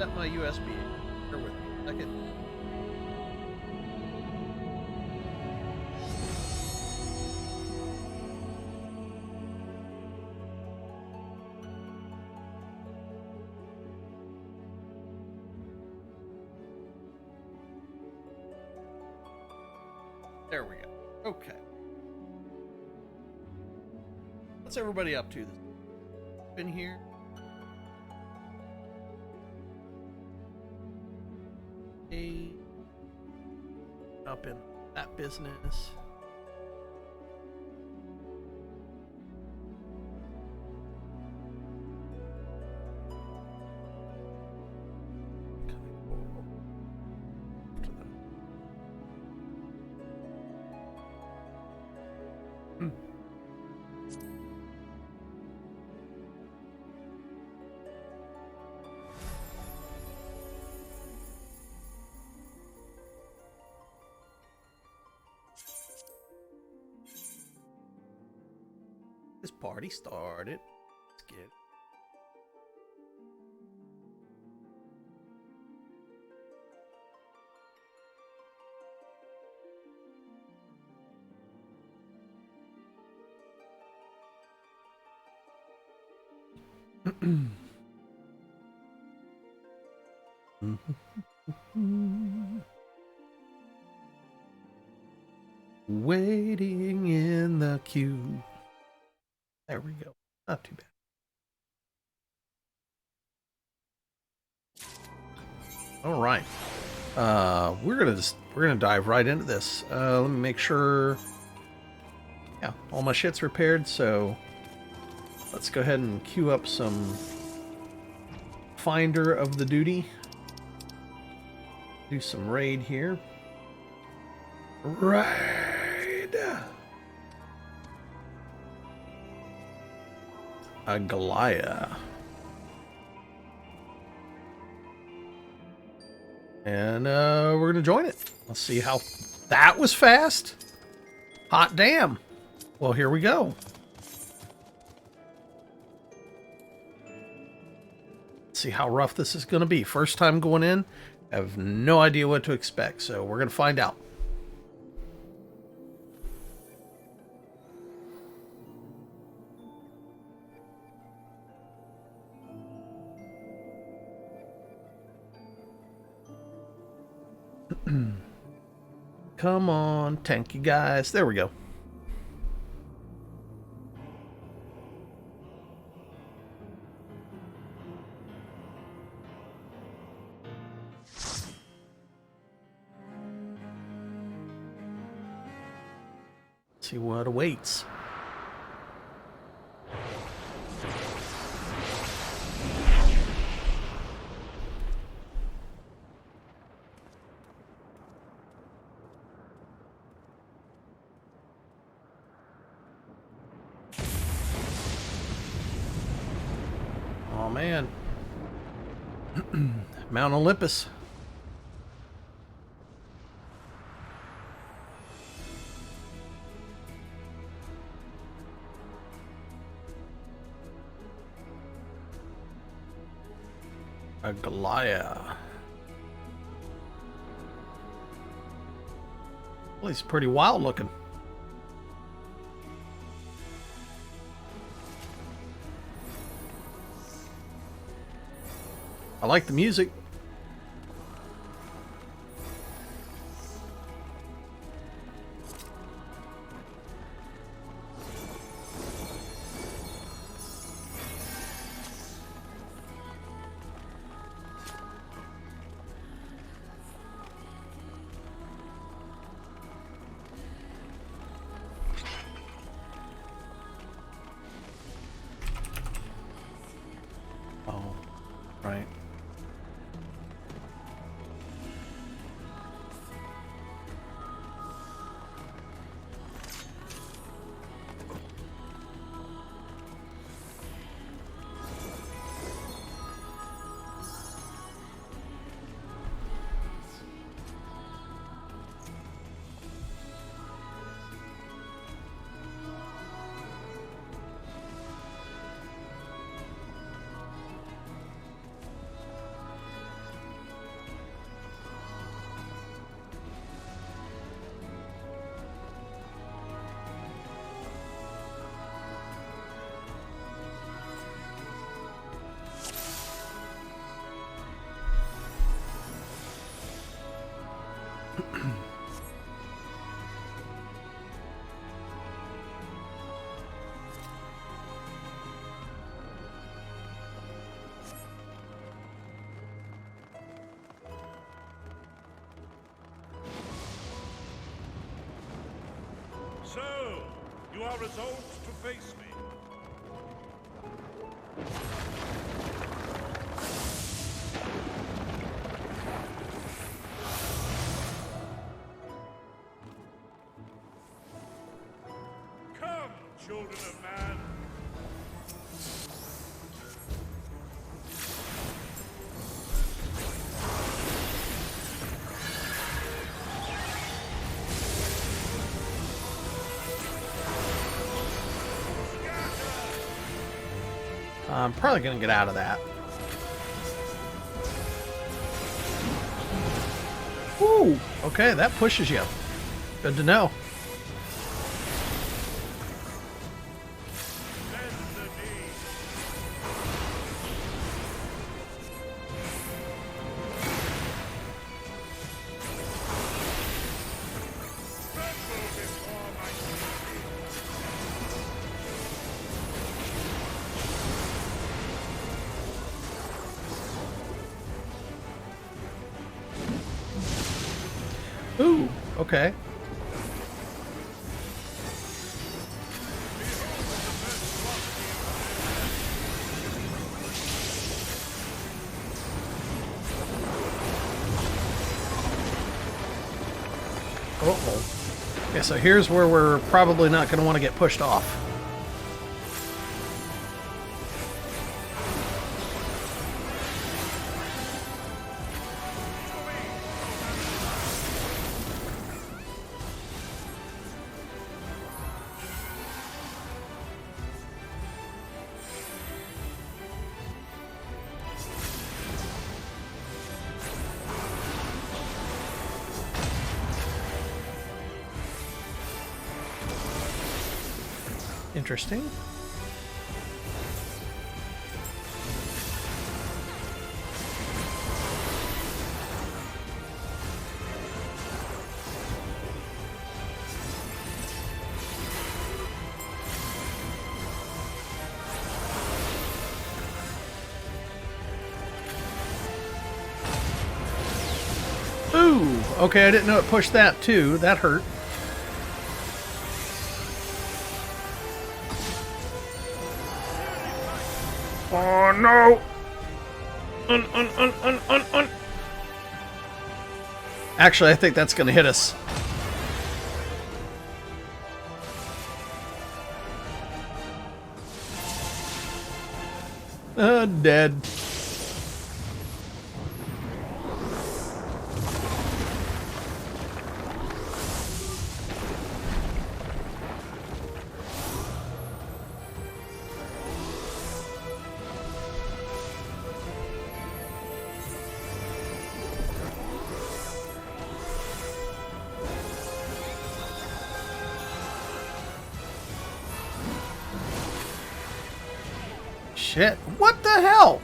set my USB. Bear with me a second. There we go. Okay. What's everybody up to this? Been here? Up in that business. This party started. Let's get it. Waiting in the queue. There we go. Not too bad. All right. We're gonna dive right into this. Let me make sure. Yeah, all my shit's repaired. So let's go ahead and queue up some Finder of the Duty. Do some raid here. Raid. A Goliath. And we're gonna join it. Let's see how that was fast. Hot damn. Well, here we go. Let's see how rough this is gonna be. First time going in, I have no idea what to expect, so we're gonna find out. Come on, tanky guys. There we go. Let's see what awaits. Oh man. Mount Olympus. A Goliath. Well, he's pretty wild looking. I like the music. Oh, right. So, you are resolved to face me. Come, children of man. I'm probably going to get out of that. Woo! Okay, that pushes you. Good to know. Ooh, okay. Uh-oh. Okay, so here's where we're probably not going to want to get pushed off. Interesting. Ooh, okay, I didn't know it pushed that too. That hurt. Oh no! Actually, I think that's going to hit us. Dead. Shit. What the hell?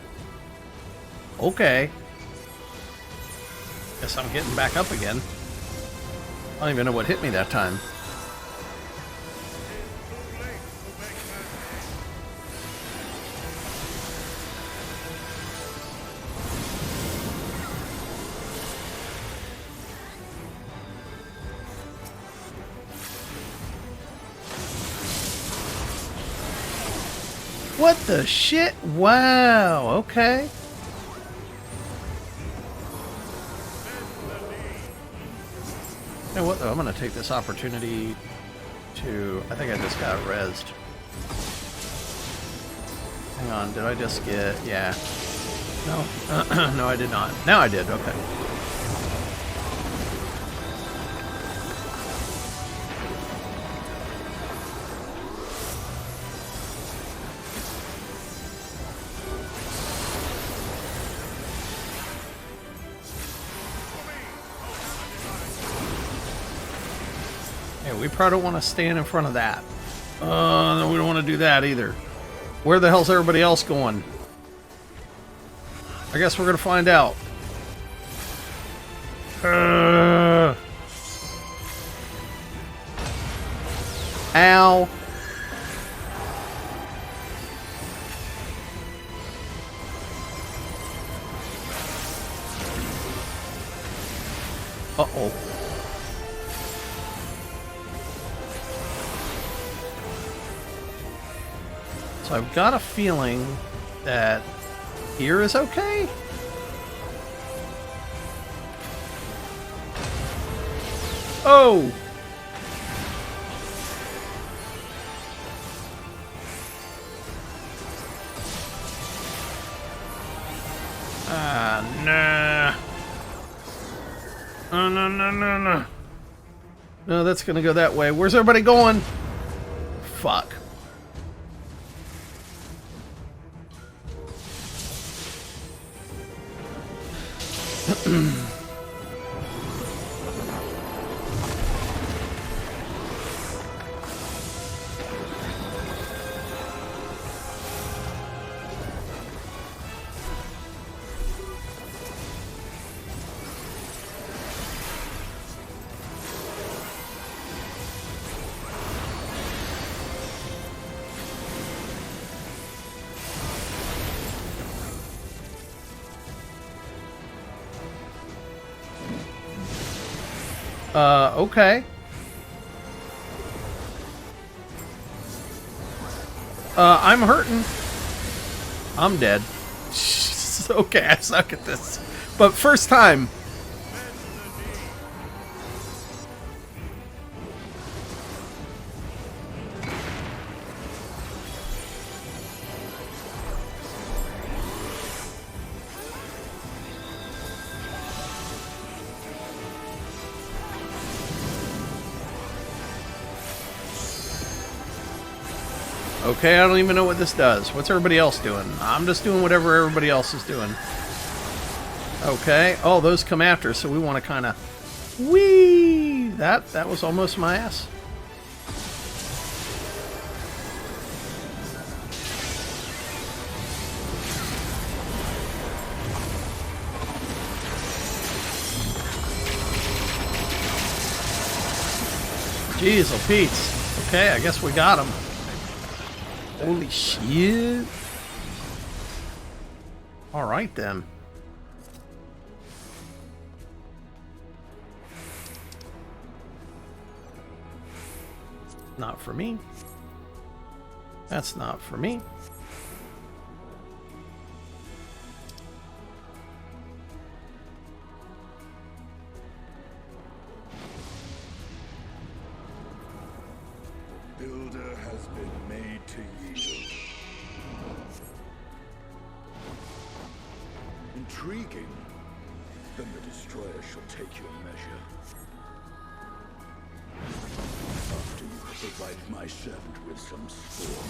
Okay. Guess I'm getting back up again. I don't even know what hit me that time. What the shit? Wow, okay. You know what though, I'm gonna take this opportunity to... I think I just got rezzed. Hang on, did I just get... yeah. No, no I did not. Now I did, okay. We probably don't want to stand in front of that. No, we don't want to do that either. Where the hell's everybody else going? I guess we're going to find out. Ow. Uh-oh. So I've got a feeling that here is okay. Oh! Ah, nah. No, no, no, no, no. No, that's gonna go that way. Where's everybody going? Fuck. Okay. I'm hurting. I'm dead. Okay, I suck at this. But first time. Okay, I don't even know what this does. What's everybody else doing? I'm just doing whatever everybody else is doing. Okay. Oh, those come after, so we want to kind of... Whee! That was almost my ass. Jeez, oh Pete's. Okay, I guess we got him. Holy shit. Alright then. Not for me. That's not for me. Builder has been made to yield. Intriguing. Then the destroyer shall take your measure. After you have provided my servant with some spore.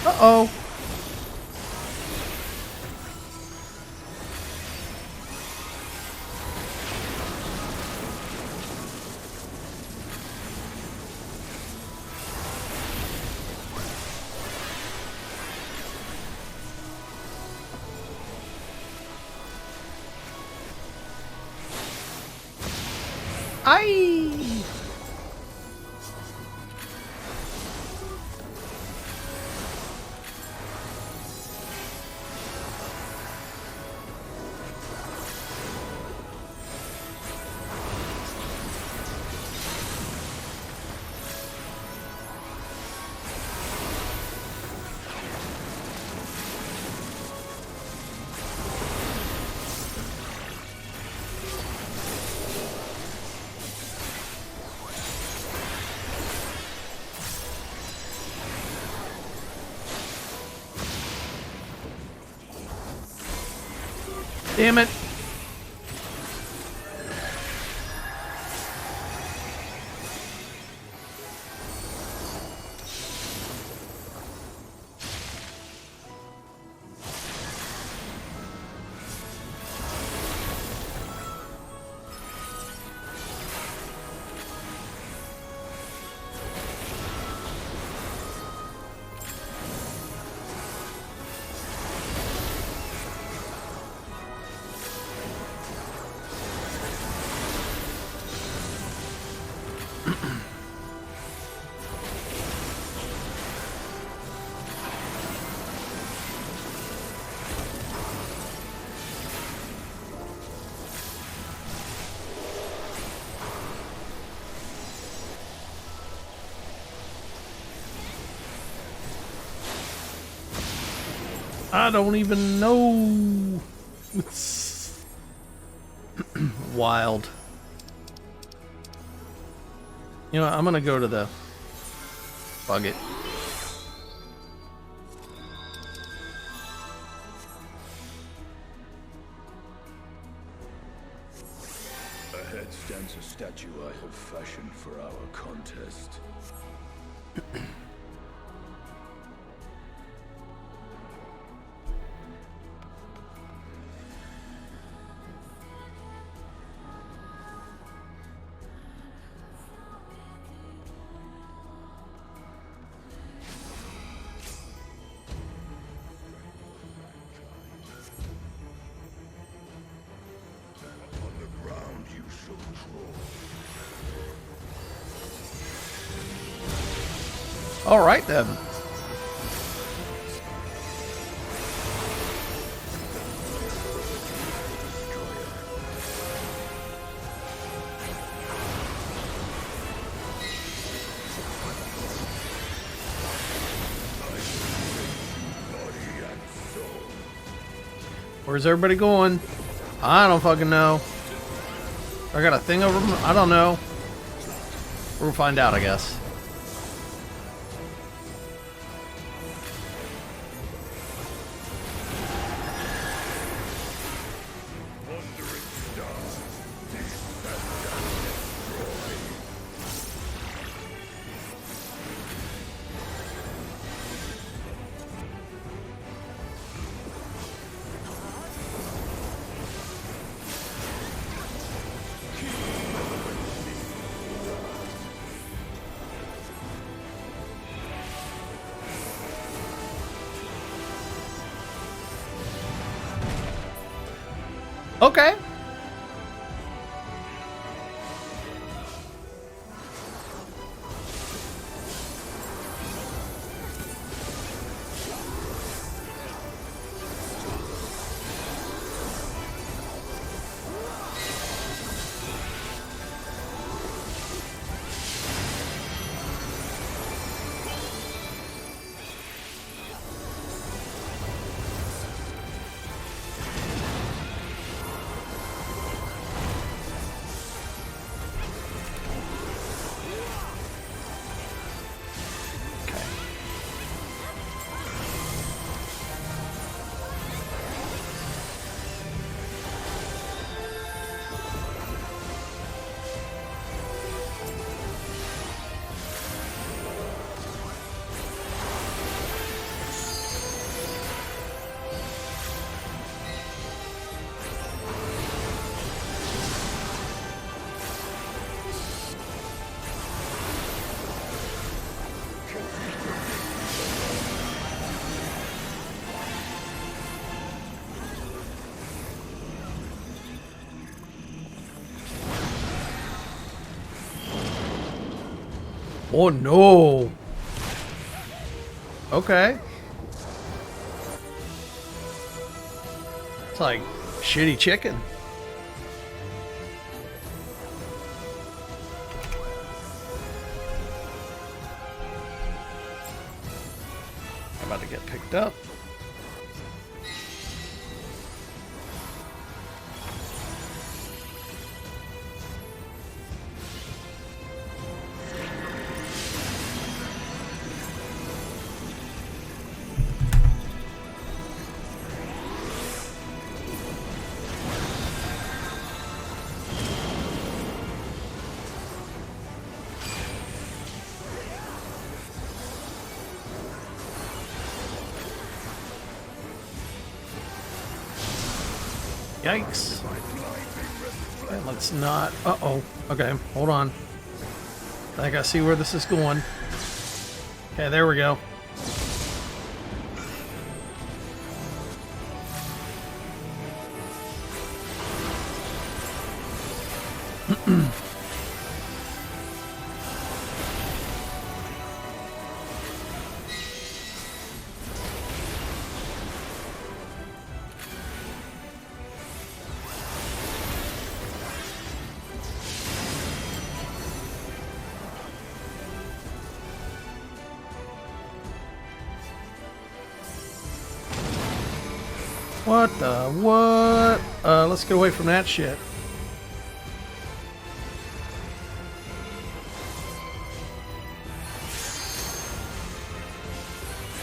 Uh-oh. Aye. Damn it. I don't even know. It's wild. You know what, I'm gonna go to the... Bug it. Ahead stands a statue I have fashioned for our contest. On the ground you shall crawl. All right then. Where's everybody going? I don't fucking know. I got a thing over them? I don't know. We'll find out, I guess. Okay. Oh no. Okay. It's like shitty chicken. I'm about to get picked up. Yikes. Okay, let's not... Uh-oh. Okay, hold on. I think I see where this is going. Okay, there we go. What the? What? Let's get away from that shit.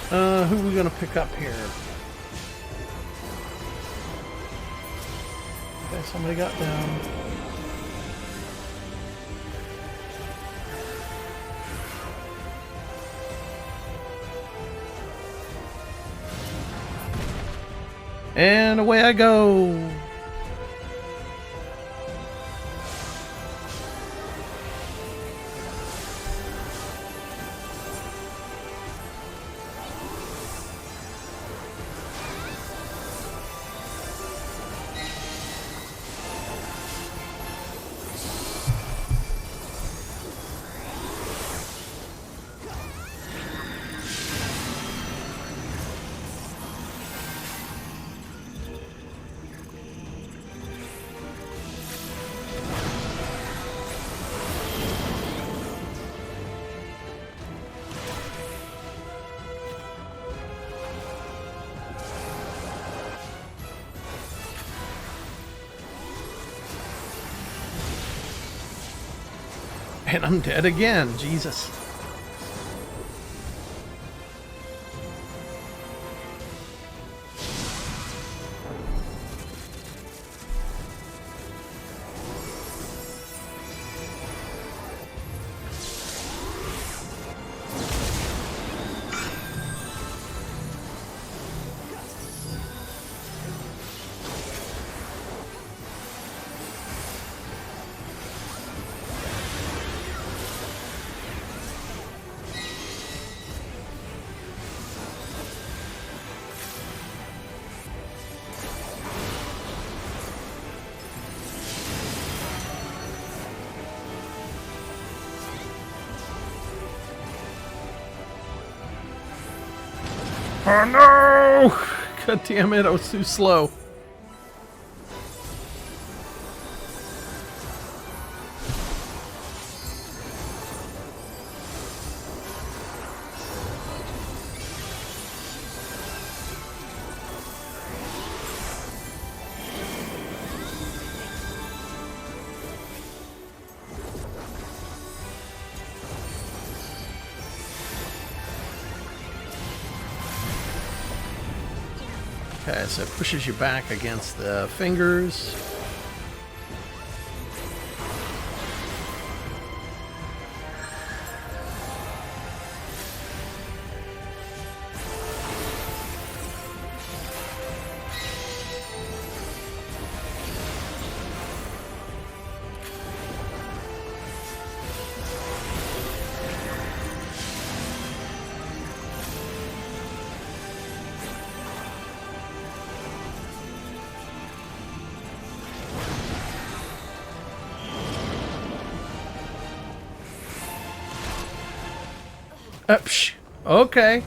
Who are we gonna pick up here? Okay, somebody got down. And away I go. And I'm dead again. Jesus. Oh no! God damn it, I was too slow. Okay, so it pushes you back against the fingers. Psh, okay.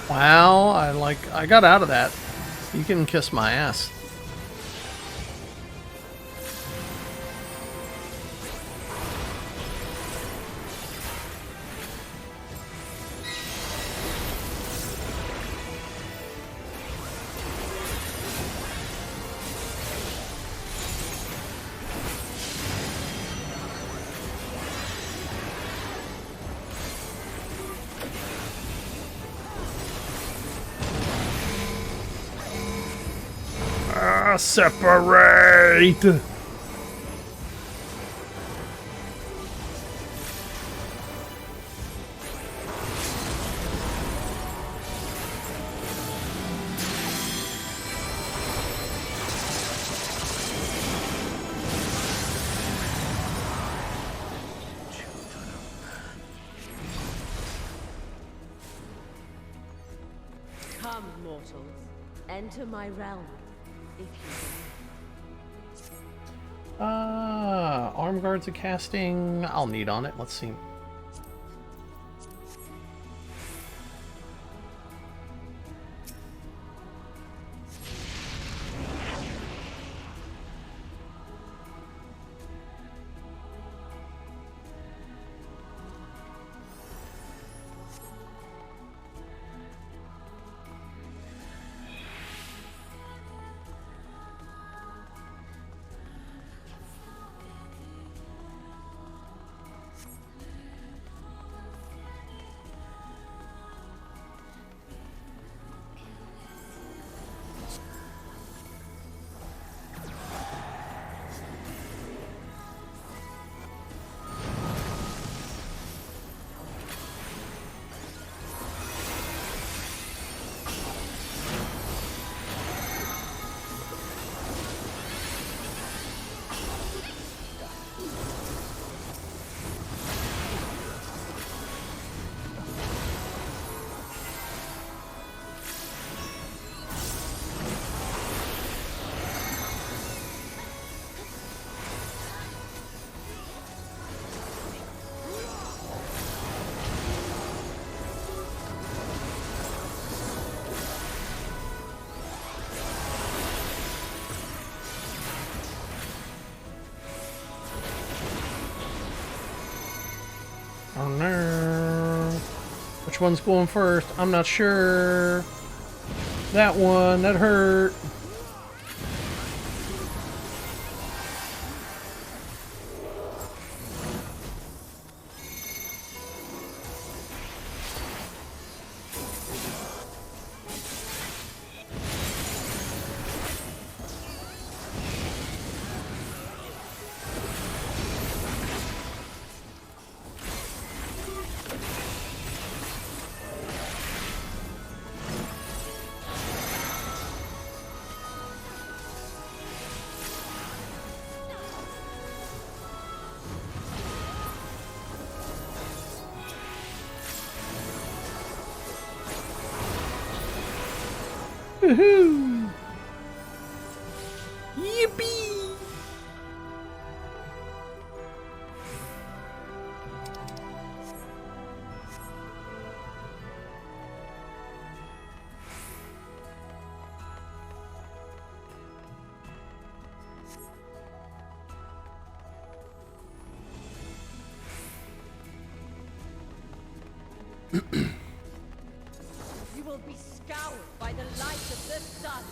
Wow, I got out of that. You can kiss my ass. Separate! Come, mortals, enter my realm, if you will. Storm Guard's a casting. I'll need on it. Let's see. Oh no. Which one's going first? I'm not sure. That one, that hurt. Woohoo! Yippee! You will be scoured by the light of the sun.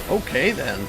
Okay then.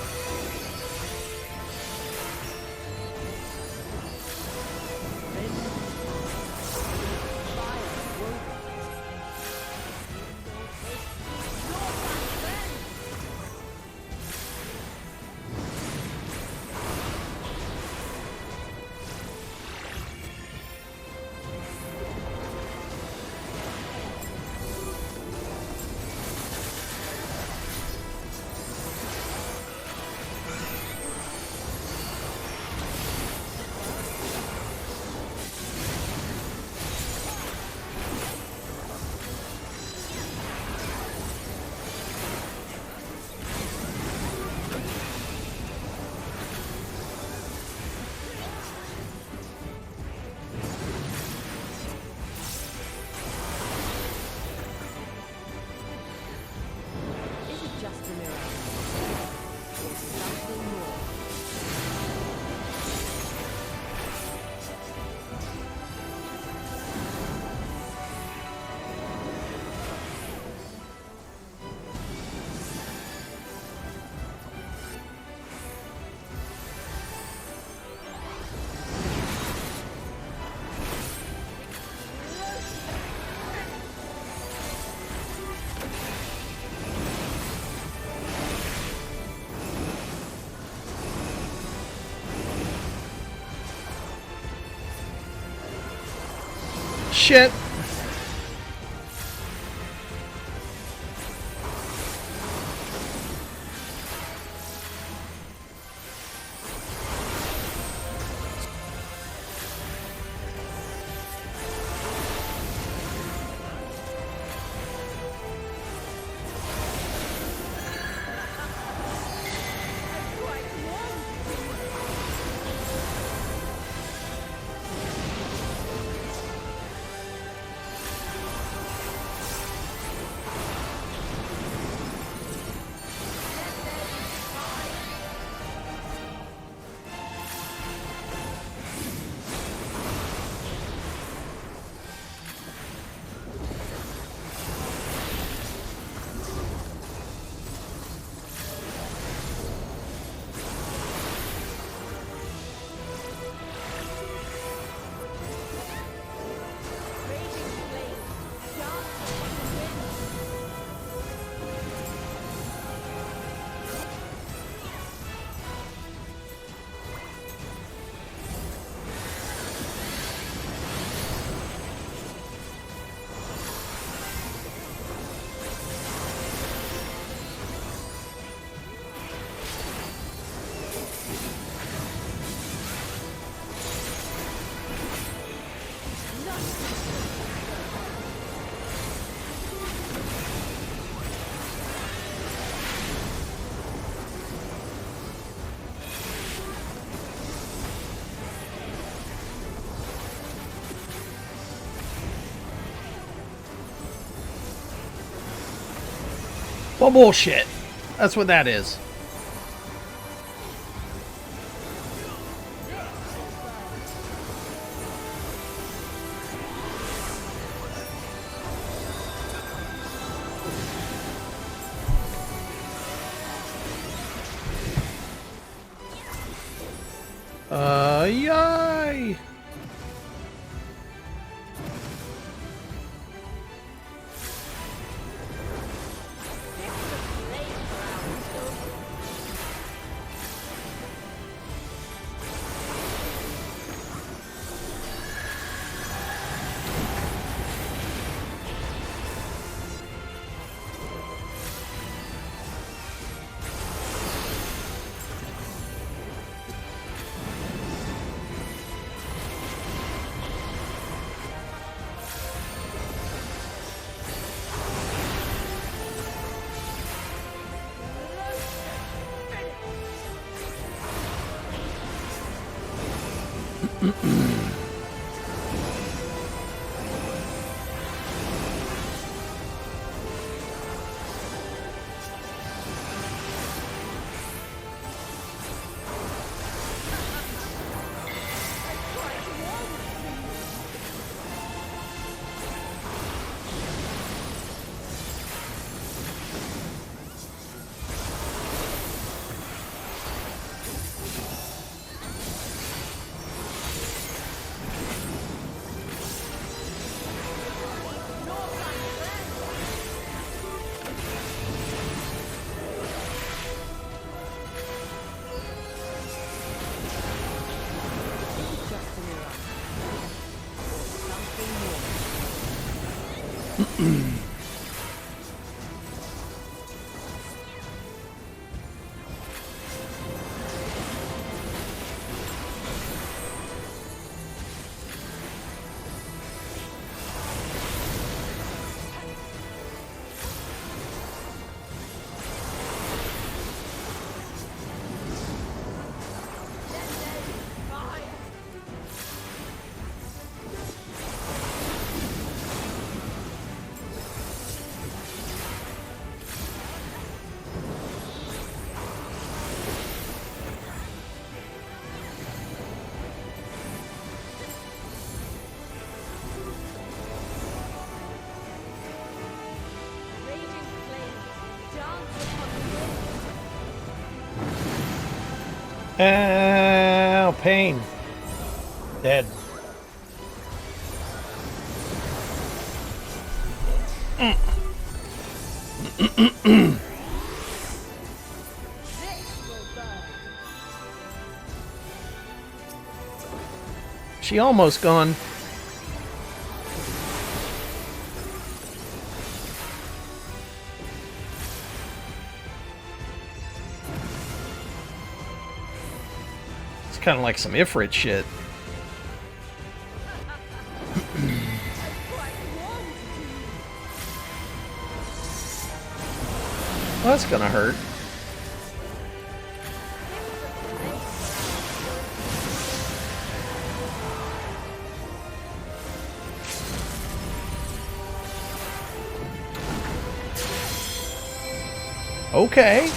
Is it just a mirror? Or something more? Shit. Well, bullshit. That's what that is. Yay! Ow, pain. Dead. She almost gone. It's kind of like some Ifrit shit. Well, that's gonna hurt. Okay.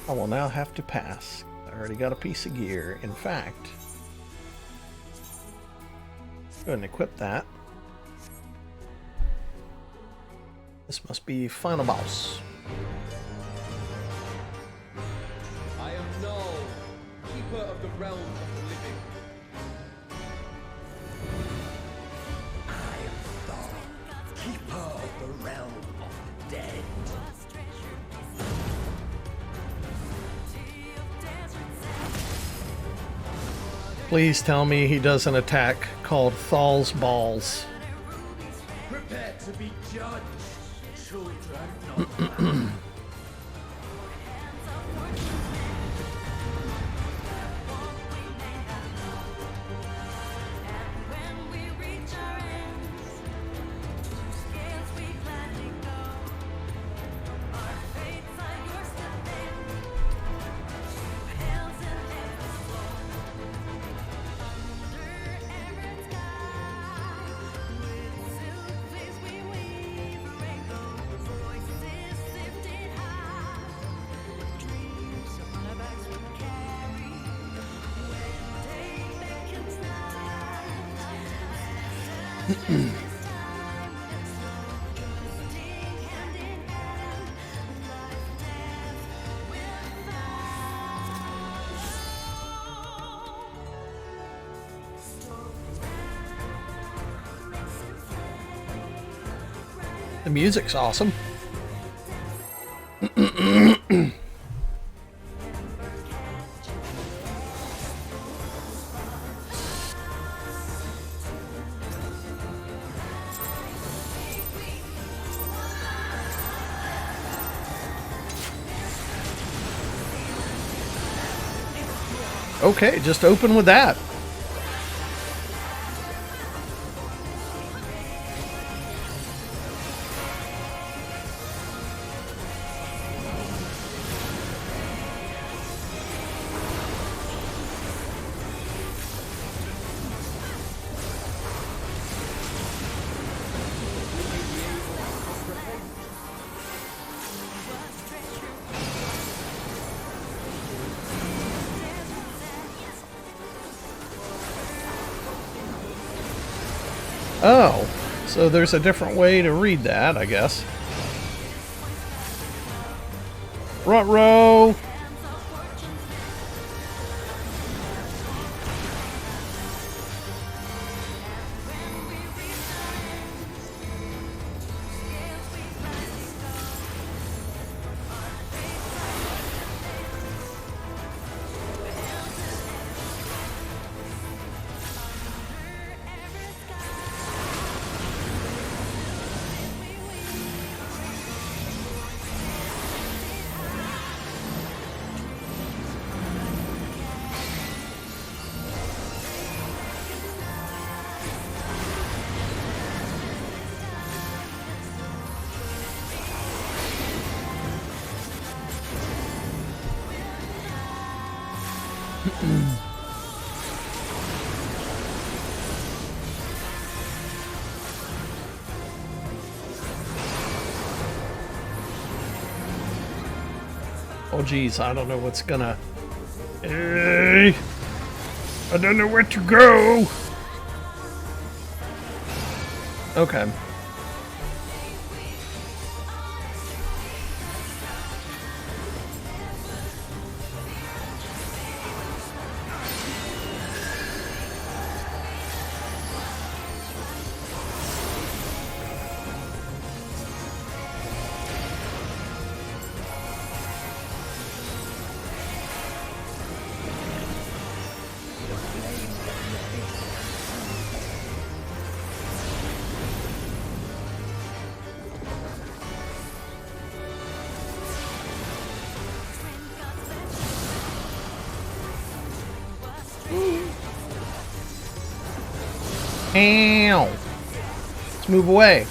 I will now have to pass. I already got a piece of gear. In fact, go ahead and equip that. This must be final boss. I am Null, keeper of the realm of the living. I am Thor, keeper of the realm of the dead. Please tell me he does an attack called Thal's Balls. Prepare to be judged, children of man. The music's awesome. Okay, just open with that. Oh, so there's a different way to read that, I guess. Ruh-roh! Oh geez, I don't know what's gonna... Hey! I don't know where to go! Okay. Ow! Let's move away.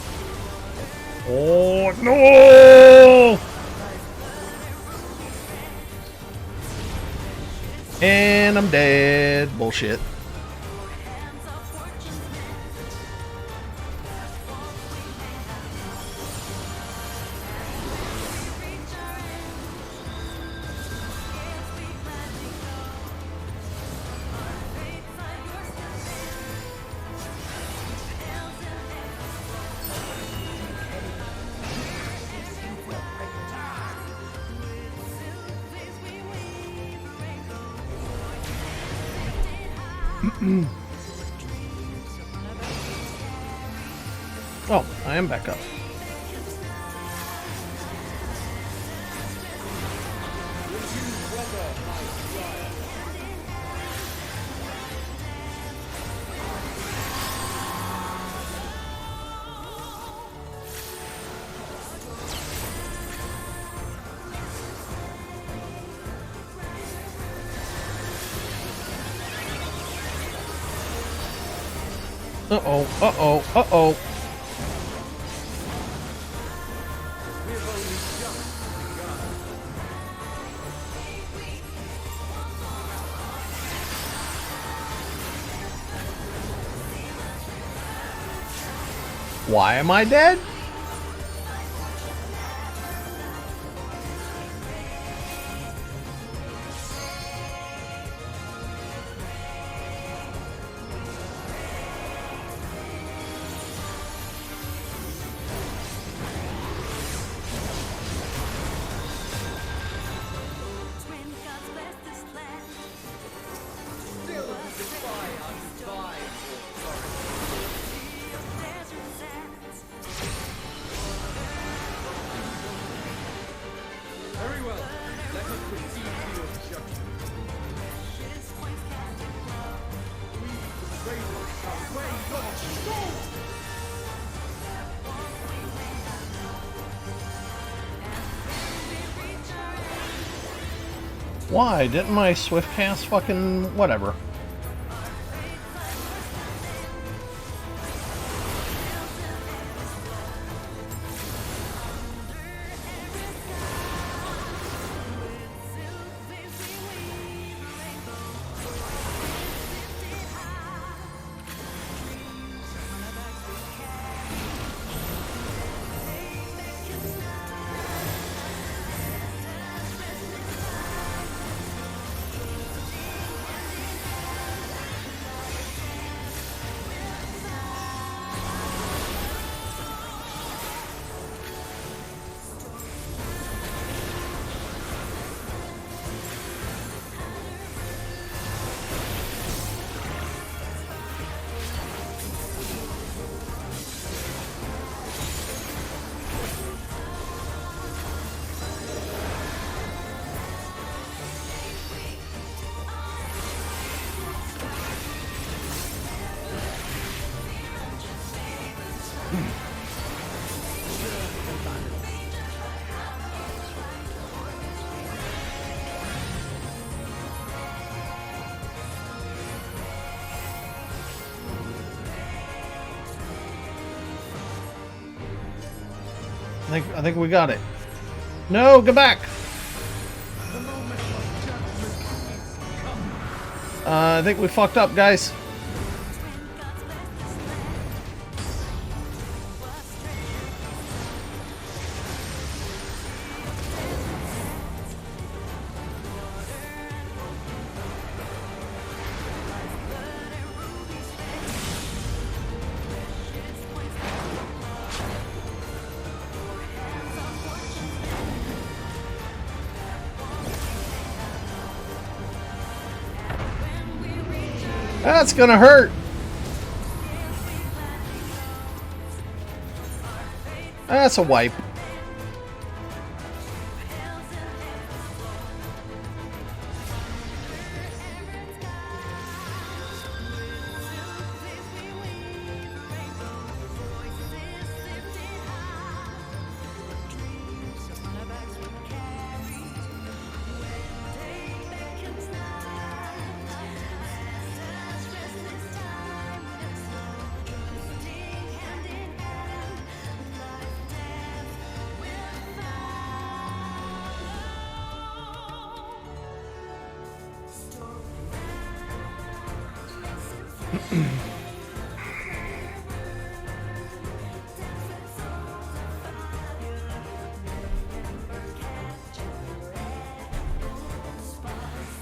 Oh, no! And I'm dead. Bullshit. Oh, I am back up. Uh-oh, uh-oh, uh-oh. Why am I dead? Let us proceed to your judgment. We, the raiders, shall weigh your soul! Why didn't my swift cast fucking whatever? I think we got it. No, go back. I think we fucked up, guys. That's gonna hurt. That's a wipe.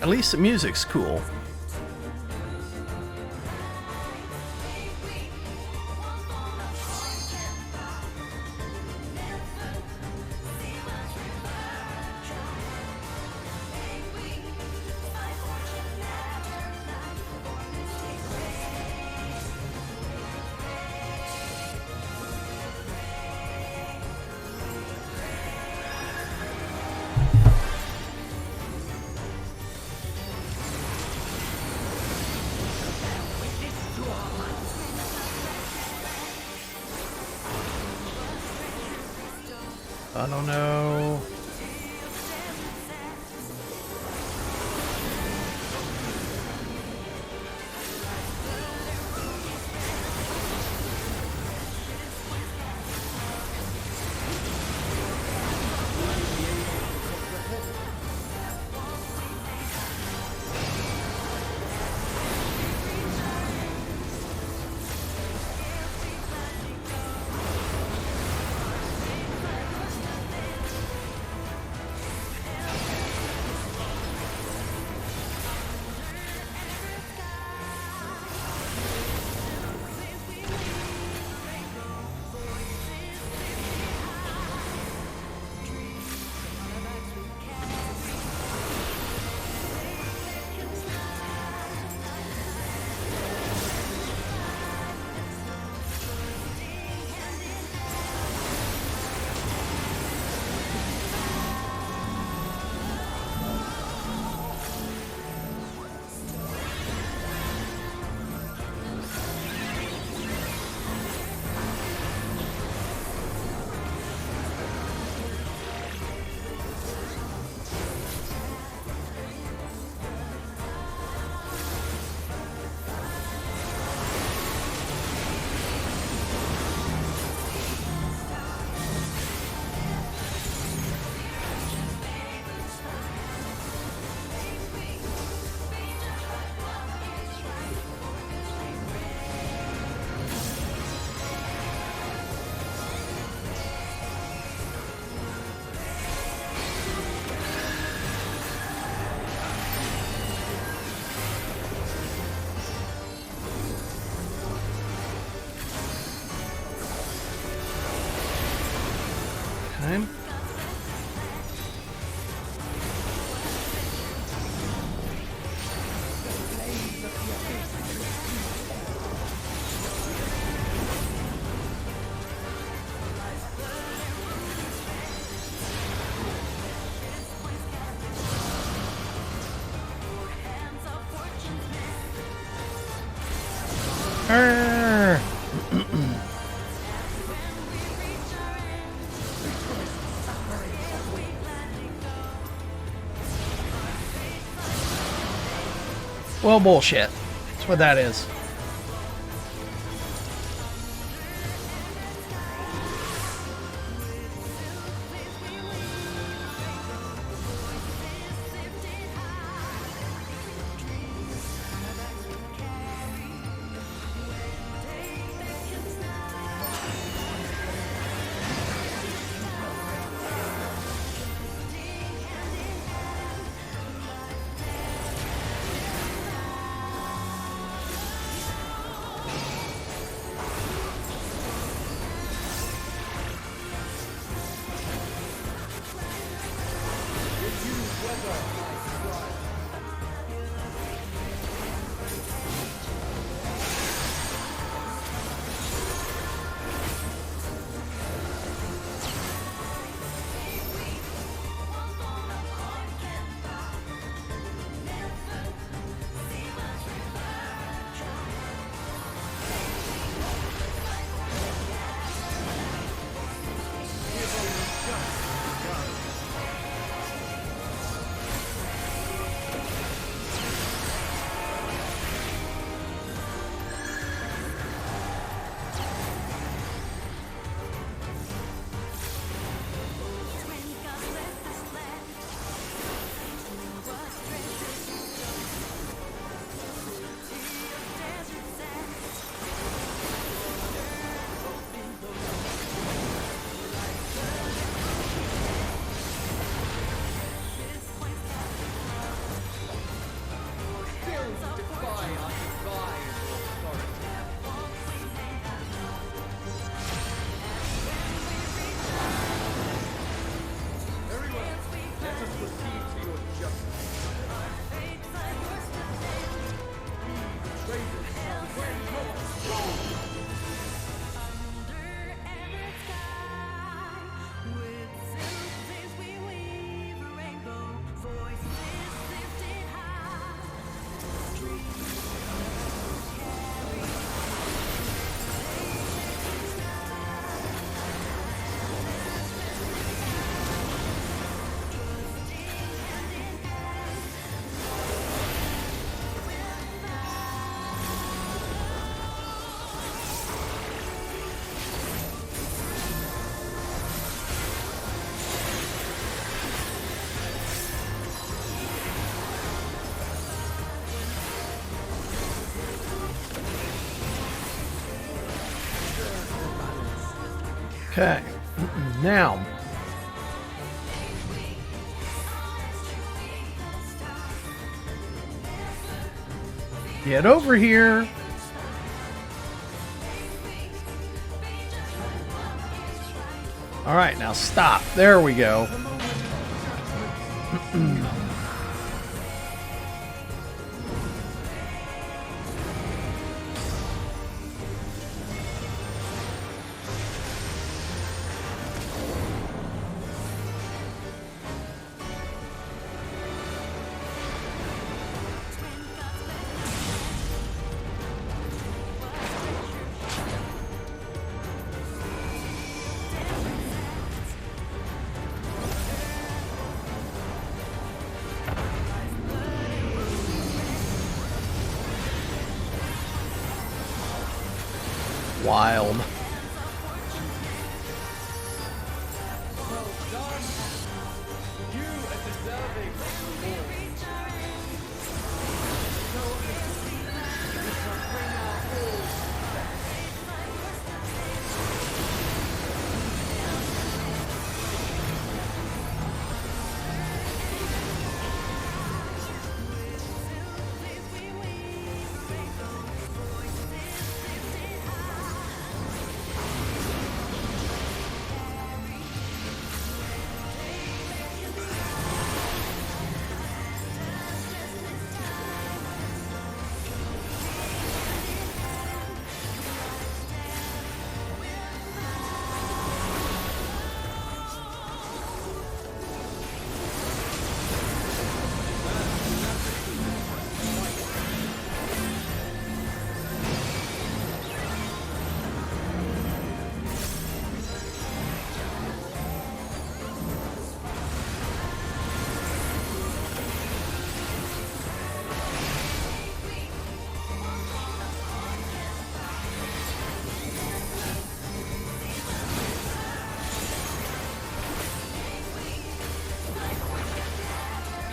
At least the music's cool. I don't know. Arr! Well, bullshit. That's what that is. Okay. Now. Get over here. All right, now stop. There we go. Wild.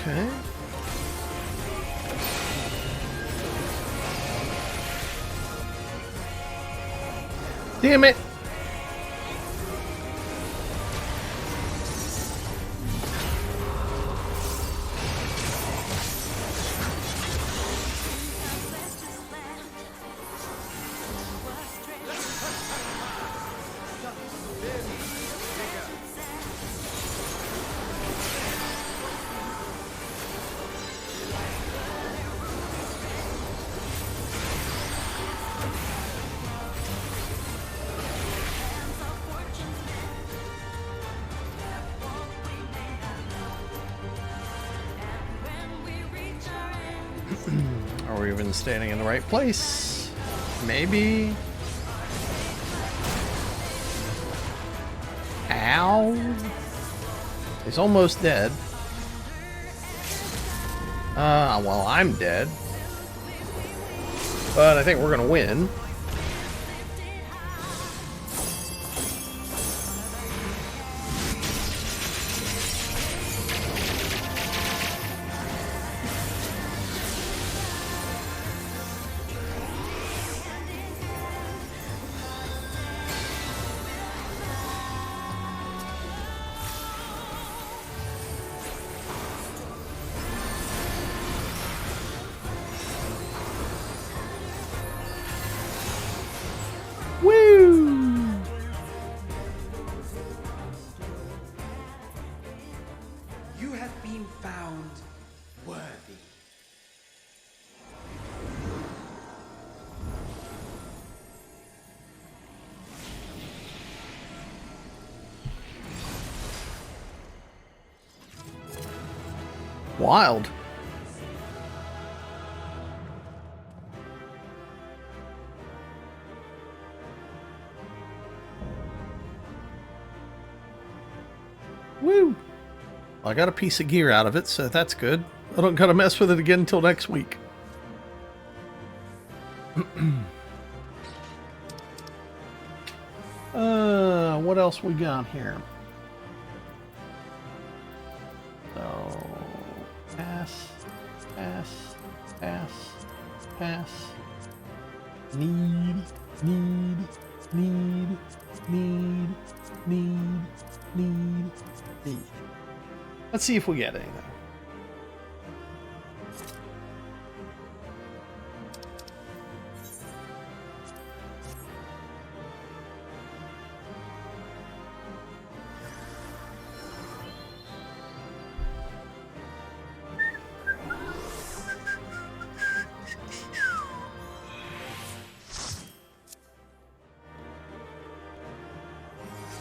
Okay. Damn it! Are we even standing in the right place? Maybe. Ow. He's almost dead. Well, I'm dead. But I think we're gonna win. Woo! You have been found worthy. Wild. Woo! I got a piece of gear out of it, so that's good. I don't gotta mess with it again until next week. What else we got here? So, pass, pass, pass, pass. Need. Let's see if we get anything.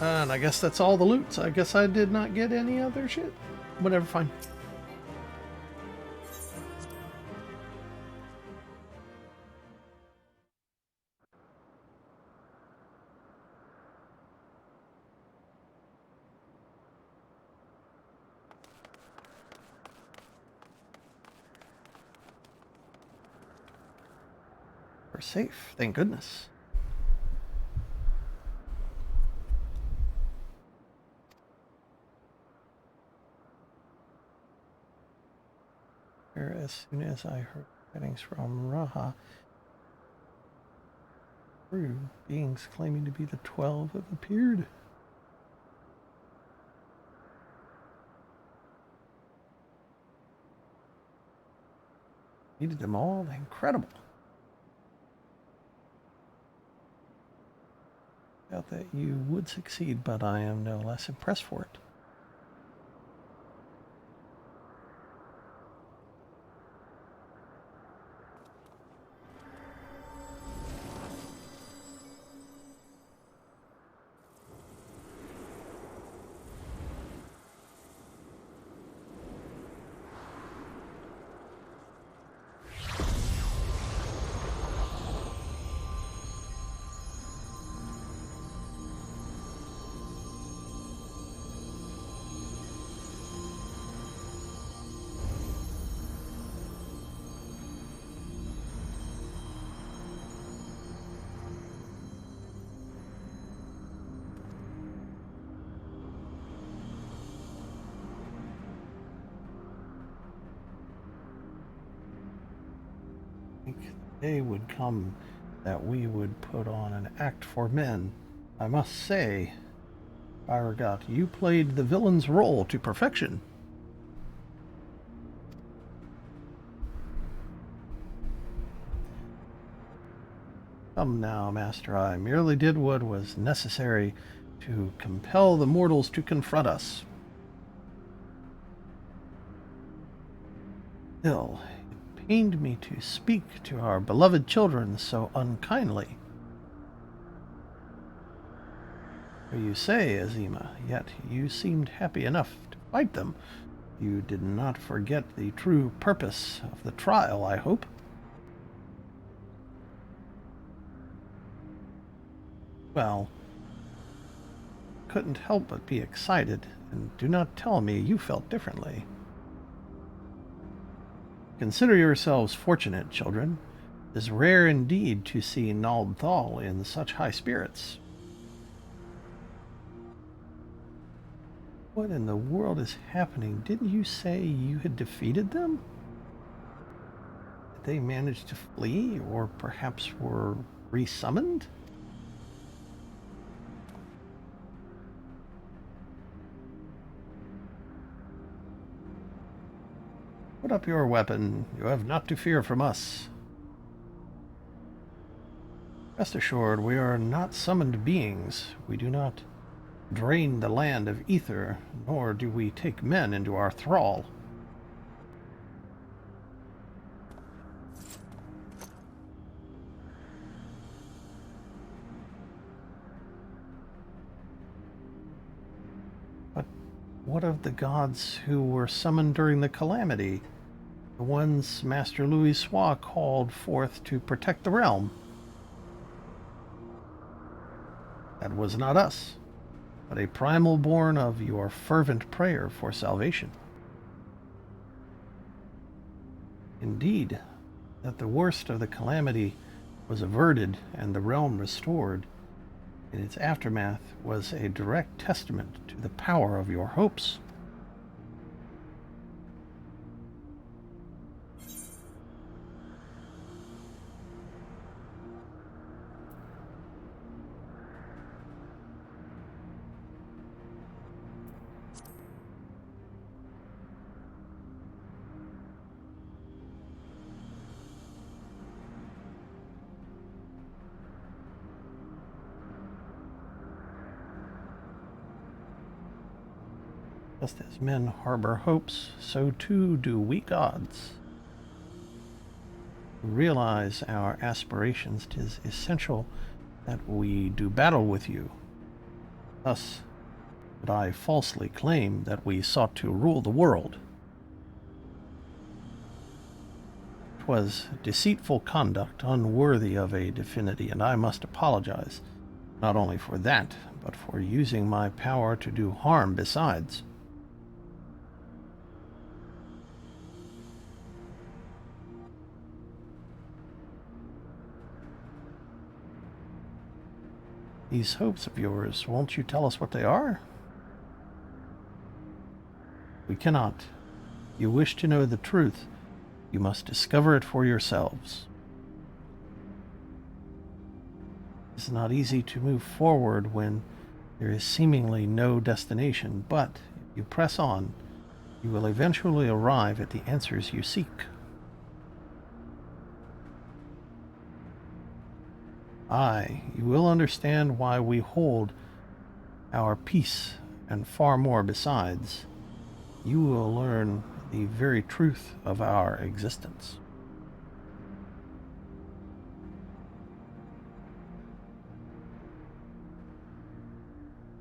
And I guess that's all the loot. I guess I did not get any other shit. Whatever, fine. We're safe, thank goodness. As soon as I heard sightings from Raha, beings claiming to be the 12 have appeared. Needed them all. Incredible. Doubt that you would succeed, but I am no less impressed for it. think the day would come that we would put on an act for men. I must say, Beauregard, you played the villain's role to perfection. Come now, Master, I merely did what was necessary to compel the mortals to confront us. Still, it pained me to speak to our beloved children so unkindly. So you say, Azima, yet you seemed happy enough to fight them. You did not forget the true purpose of the trial, I hope. Well, couldn't help but be excited, and do not tell me you felt differently. Consider yourselves fortunate, children. It is rare indeed to see Nald Thal in such high spirits. What in the world is happening? Didn't you say you had defeated them? Did they manage to flee, or perhaps were resummoned? Put up your weapon. You have not to fear from us. Rest assured, we are not summoned beings. We do not drain the land of ether, nor do we take men into our thrall. But what of the gods who were summoned during the calamity? The ones Master Louis Sois called forth to protect the realm? That was not us, but a primal born of your fervent prayer for salvation. Indeed, that the worst of the calamity was averted and the realm restored in its aftermath was a direct testament to the power of your hopes. Just as men harbor hopes, so too do we gods. To realize our aspirations, 'tis essential that we do battle with you. Thus did I falsely claim that we sought to rule the world. 'Twas deceitful conduct, unworthy of a divinity, and I must apologize, not only for that, but for using my power to do harm besides. These hopes of yours, won't you tell us what they are? We cannot. You wish to know the truth. You must discover it for yourselves. It's not easy to move forward when there is seemingly no destination, but if you press on, you will eventually arrive at the answers you seek. Aye, you will understand why we hold our peace and far more besides. You will learn the very truth of our existence.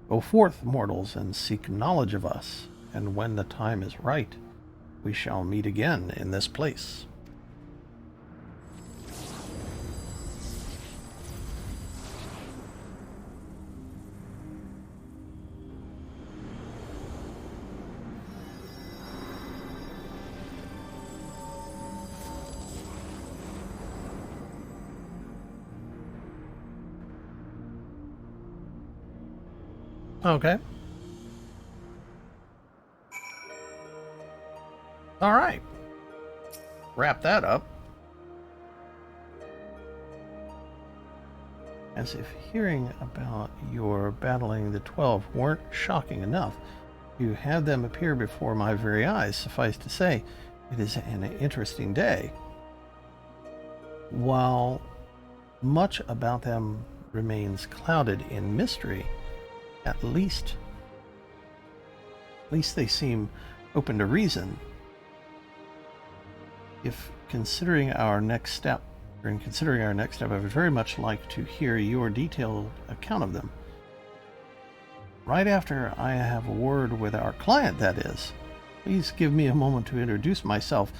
Go forth, mortals, and seek knowledge of us, and when the time is right, we shall meet again in this place. Okay. All right. Wrap that up. As if hearing about your battling the 12 weren't shocking enough, you have them appear before my very eyes. Suffice to say, it is an interesting day. While much about them remains clouded in mystery, at least they seem open to reason. If considering our next step, I would very much like to hear your detailed account of them. Right after I have a word with our client, that is. Please give me a moment to introduce myself,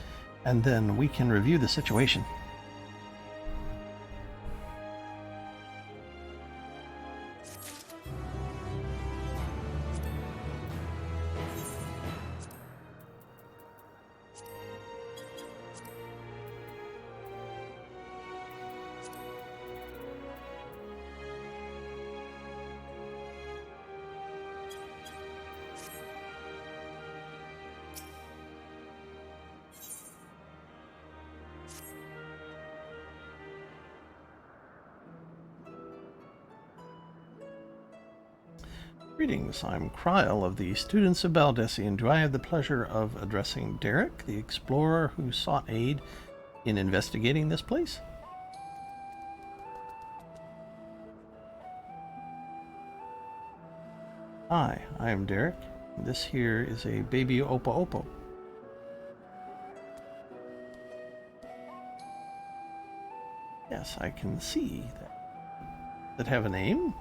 and then we can review the situation. Greetings, I'm Kryl of the Students of Baldessian. Do I have the pleasure of addressing Derek, the explorer who sought aid in investigating this place? Hi, I am Derek. This here is a baby Opa Opo. Yes, I can see that. Does it have a name?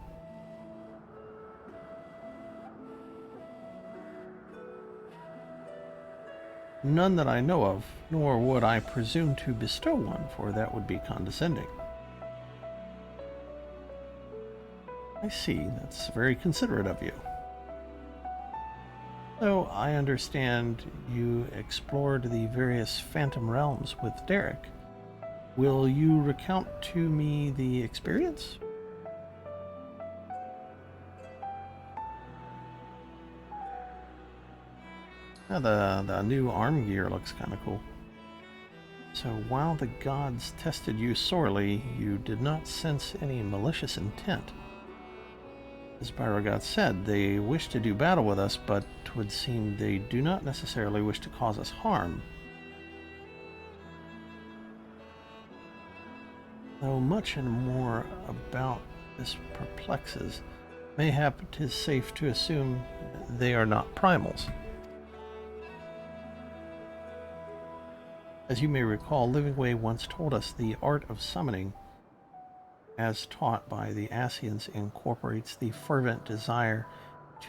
None that I know of, nor would I presume to bestow one, for that would be condescending. I see, that's very considerate of you. So, I understand you explored the various phantom realms with Derek. Will you recount to me the experience? Yeah, the new arm gear looks kind of cool. So while the gods tested you sorely, you did not sense any malicious intent. As Beauregard said, they wish to do battle with us, but it would seem they do not necessarily wish to cause us harm. Though much and more about this perplexes, mayhap it is safe to assume they are not primals. As you may recall, Livingway once told us the art of summoning, as taught by the Asians, incorporates the fervent desire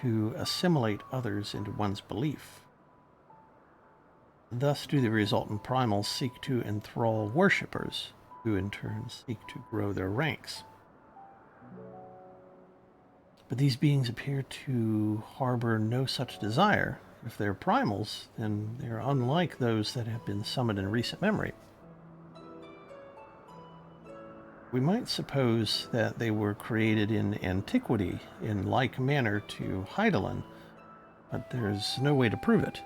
to assimilate others into one's belief. Thus do the resultant primals seek to enthrall worshippers, who in turn seek to grow their ranks. But these beings appear to harbor no such desire. If they're primals, then they're unlike those that have been summoned in recent memory. We might suppose that they were created in antiquity in like manner to Heidelin, but there's no way to prove it.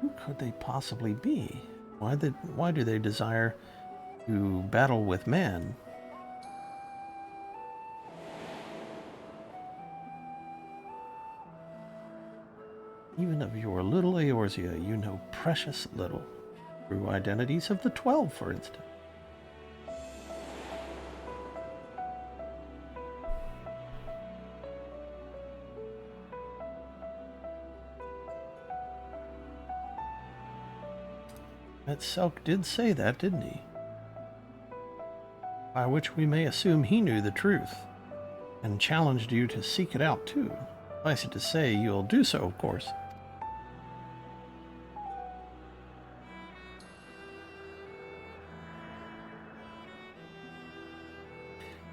Who could they possibly be? Why do they desire to battle with man? Even of your little Eorzea, you know precious little. True identities of the 12, for instance. That Selk did say that, didn't he? By which we may assume he knew the truth, and challenged you to seek it out too. Suffice it to say, you'll do so, of course.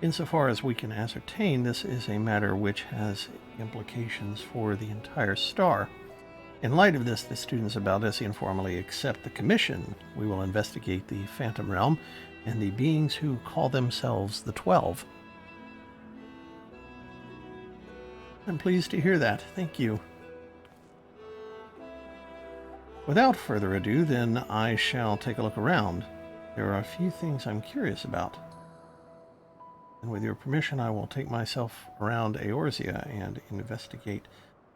Insofar as we can ascertain, this is a matter which has implications for the entire star. In light of this, the students of Baldessian formally accept the commission. We will investigate the Phantom Realm and the beings who call themselves the 12. I'm pleased to hear that. Thank you. Without further ado, then, I shall take a look around. There are a few things I'm curious about. And with your permission, I will take myself around Eorzea and investigate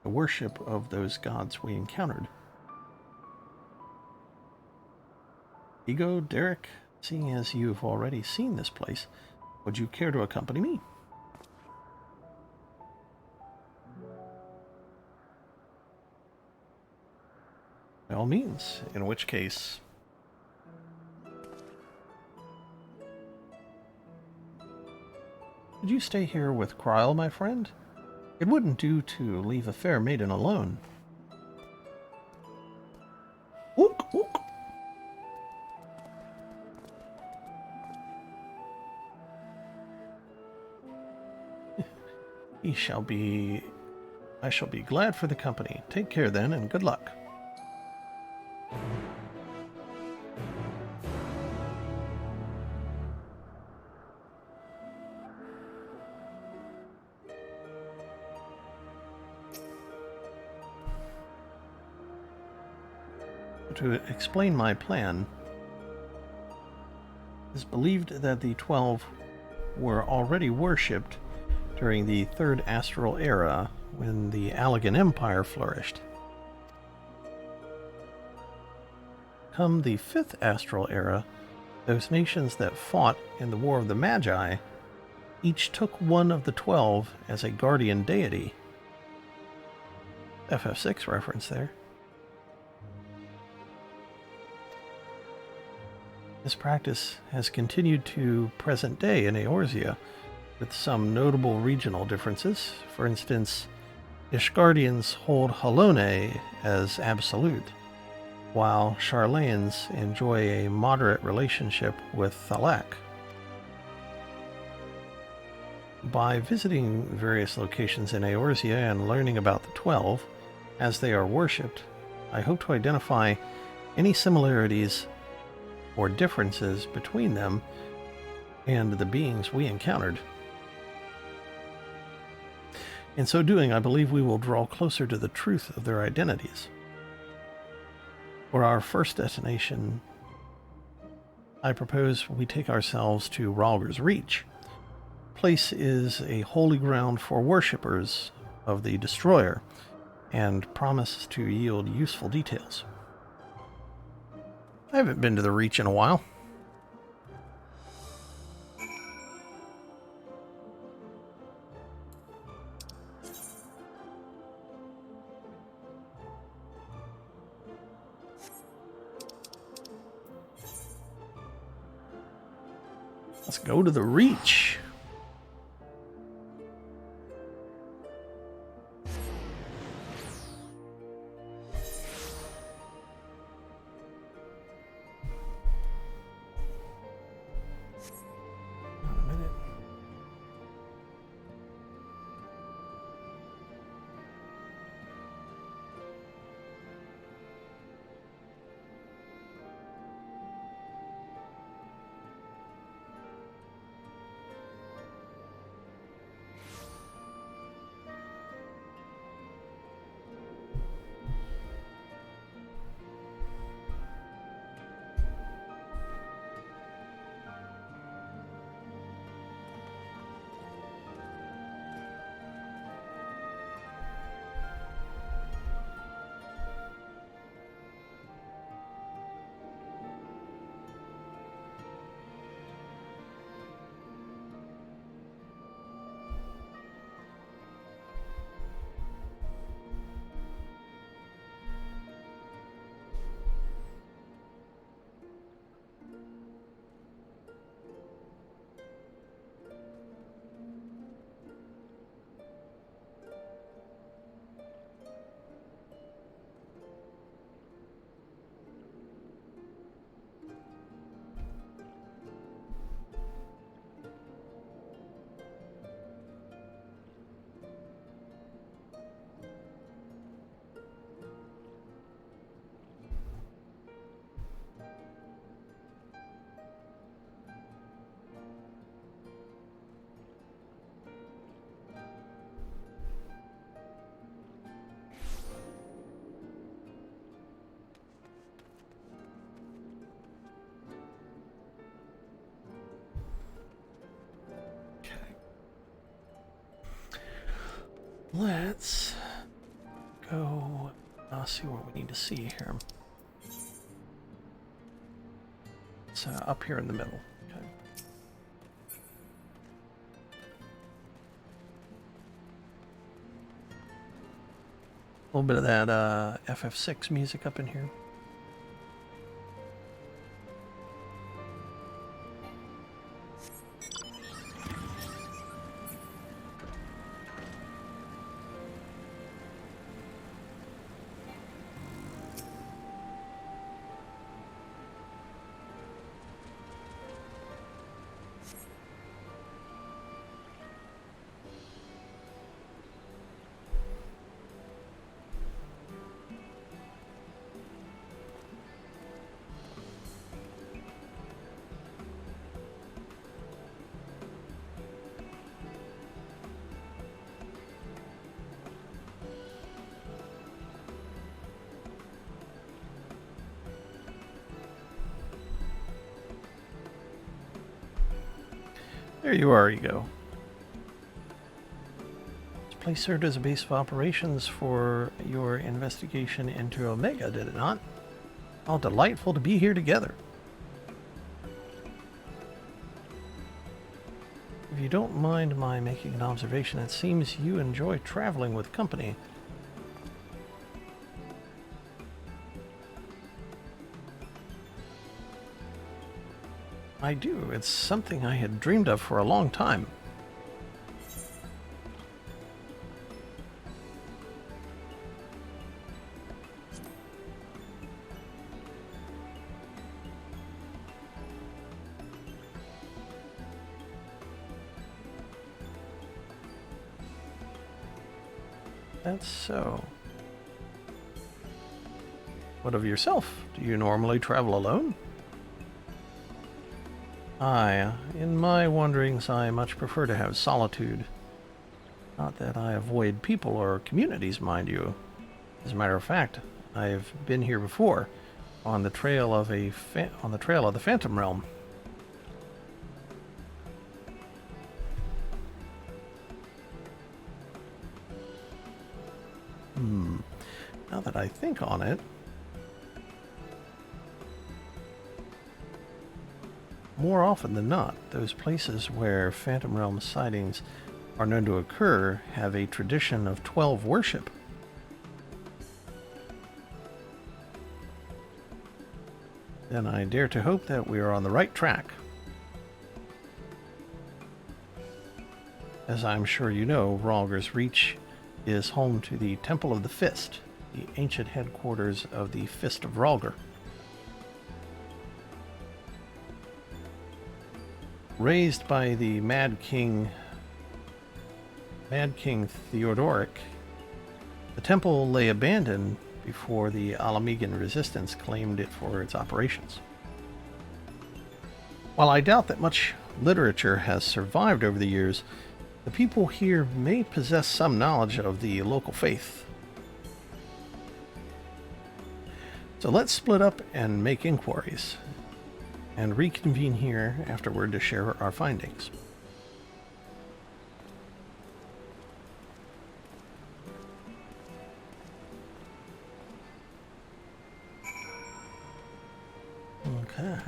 the worship of those gods we encountered. Ego, Derek, seeing as you've already seen this place, would you care to accompany me? By all means, in which case... Would you stay here with Kryl, my friend? It wouldn't do to leave a fair maiden alone. Ook, ook. I shall be glad for the company. Take care then, and good luck. To explain my plan, it is believed that the 12 were already worshipped during the Third Astral Era when the Allegan Empire flourished. Come the Fifth Astral Era, those nations that fought in the War of the Magi each took one of the 12 as a guardian deity. FF6 reference there. This practice has continued to present day in Eorzea, with some notable regional differences. For instance, Ishgardians hold Halone as absolute, while Sharlayans enjoy a moderate relationship with Thalak. By visiting various locations in Eorzea and learning about the 12, as they are worshipped, I hope to identify any similarities or differences between them and the beings we encountered. In so doing, I believe we will draw closer to the truth of their identities. For our first destination, I propose we take ourselves to Rhalgr's Reach. The place is a holy ground for worshippers of the Destroyer, and promises to yield useful details. I haven't been to the Reach in a while. Let's go to the Reach. let's go see what we need to see here. It's up here in the middle. Okay. A little bit of that FF6 music up in here. There you are, Ego. This place served as a base of operations for your investigation into Omega, did it not? How delightful to be here together. If you don't mind my making an observation, it seems you enjoy traveling with company. I do. It's something I had dreamed of for a long time. That's so. What of yourself? Do you normally travel alone? In my wanderings, I much prefer to have solitude. Not that I avoid people or communities, mind you. As a matter of fact, I've been here before, on the trail of the Phantom Realm. Now that I think on it, more often than not, those places where Phantom Realm sightings are known to occur have a tradition of 12 worship. Then I dare to hope that we are on the right track. As I'm sure you know, Rhalgr's Reach is home to the Temple of the Fist, the ancient headquarters of the Fist of Rhalgr. Raised by the Mad King Theodoric, the temple lay abandoned before the Alamegan resistance claimed it for its operations. While I doubt that much literature has survived over the years, the people here may possess some knowledge of the local faith. So let's split up and make inquiries, and reconvene here afterward to share our findings. Okay.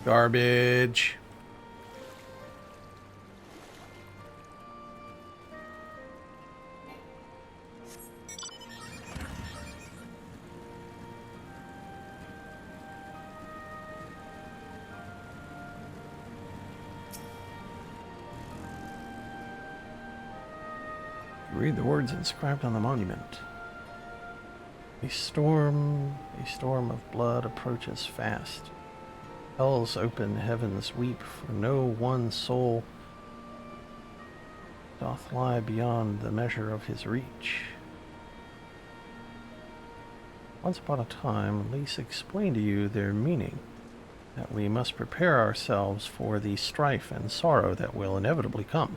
Garbage. Read the words inscribed on the monument. A storm of blood approaches fast. Hell's open heavens weep, for no one soul doth lie beyond the measure of his reach. Once upon a time, Lise explained to you their meaning, that we must prepare ourselves for the strife and sorrow that will inevitably come.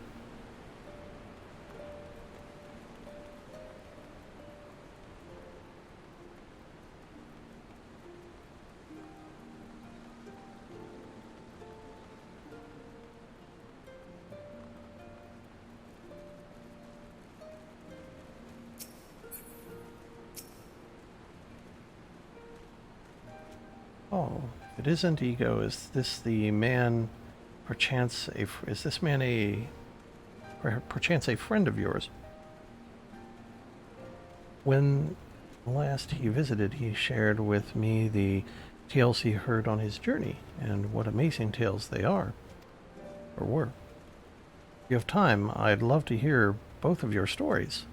Oh, if it isn't Ego, is this the man, perchance is this man perchance a friend of yours? When last he visited, he shared with me the tales he heard on his journey, and what amazing tales they are, or were. If you have time, I'd love to hear both of your stories.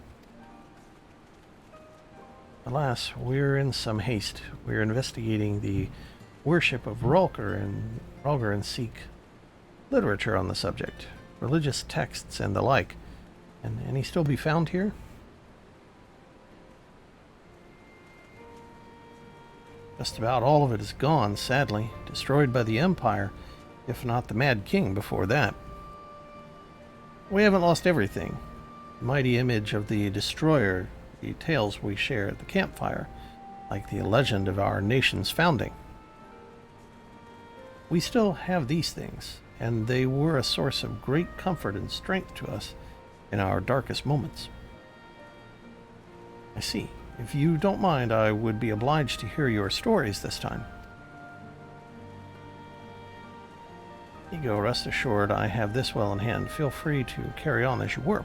Alas, we're in some haste. We're investigating the worship of Rulger and seek literature on the subject, religious texts and the like. And any still be found here? Just about all of it is gone, sadly, destroyed by the Empire, if not the Mad King before that. We haven't lost everything. The mighty image of the Destroyer, the tales we share at the campfire, like the legend of our nation's founding. We still have these things, and they were a source of great comfort and strength to us in our darkest moments. I see. If you don't mind, I would be obliged to hear your stories this time. Ego, rest assured, I have this well in hand. Feel free to carry on as you were.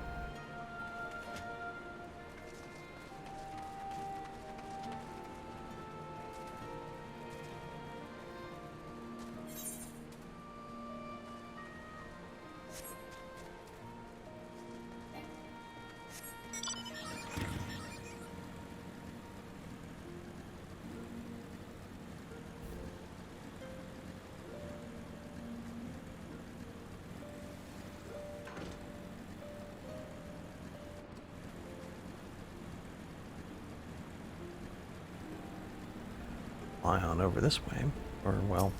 Fly on over this way. Or, well,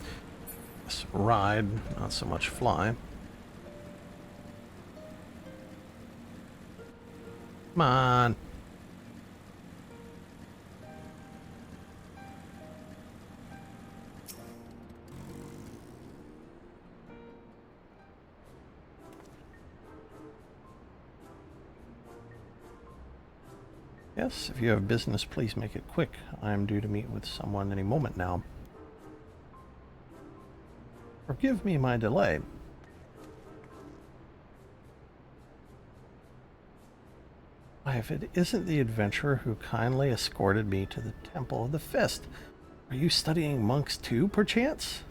ride, not so much fly. Come on. Yes, if you have business, please make it quick. I'm due to meet with someone any moment now. Forgive me my delay. Why, if it isn't the adventurer who kindly escorted me to the Temple of the Fist, are you studying monks too, perchance?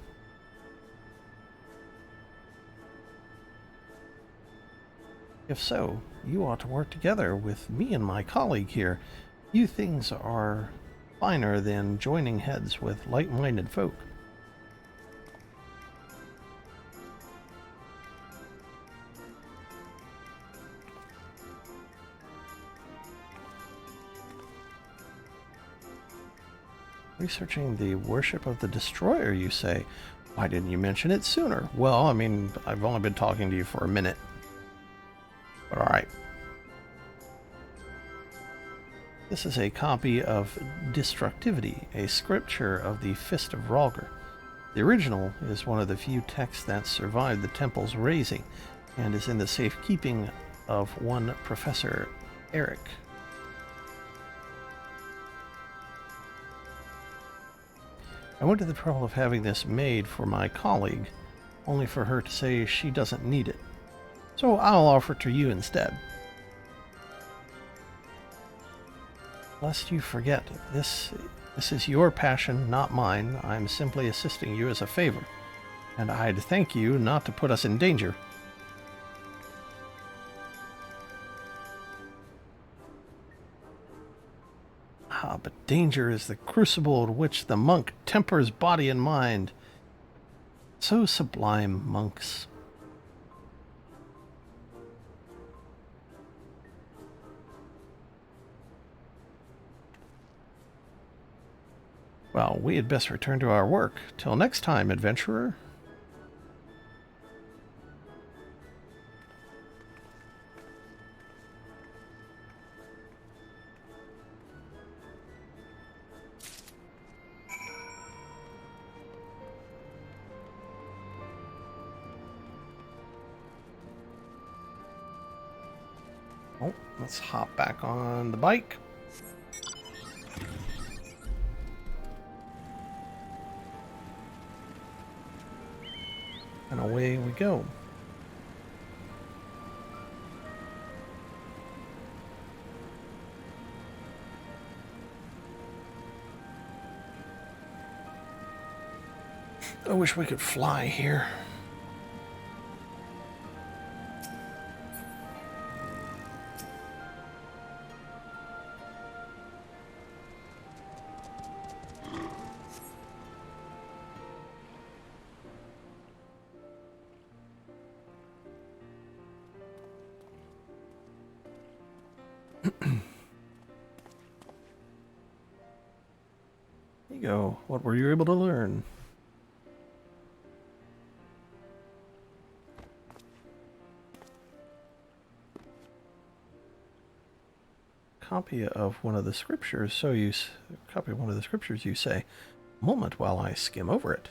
If so, you ought to work together with me and my colleague here. Few things are finer than joining heads with like-minded folk. Researching the worship of the Destroyer, you say? Why didn't you mention it sooner? Well, I mean, I've only been talking to you for a minute. But alright. This is a copy of Destructivity, a scripture of the Fist of Rulger. The original is one of the few texts that survived the temple's razing, and is in the safekeeping of one Professor Eric. I went to the trouble of having this made for my colleague, only for her to say she doesn't need it. So I'll offer it to you instead. Lest you forget, this is your passion, not mine. I'm simply assisting you as a favor, and I'd thank you not to put us in danger. Ah, but danger is the crucible at which the monk tempers body and mind. So sublime, monks. Well, we had best return to our work. Till next time, adventurer. Oh, let's hop back on the bike. And away we go. I wish we could fly here. There you go. What were you able to learn? Copy of one of the scriptures. Copy of one of the scriptures. You say, moment while I skim over it.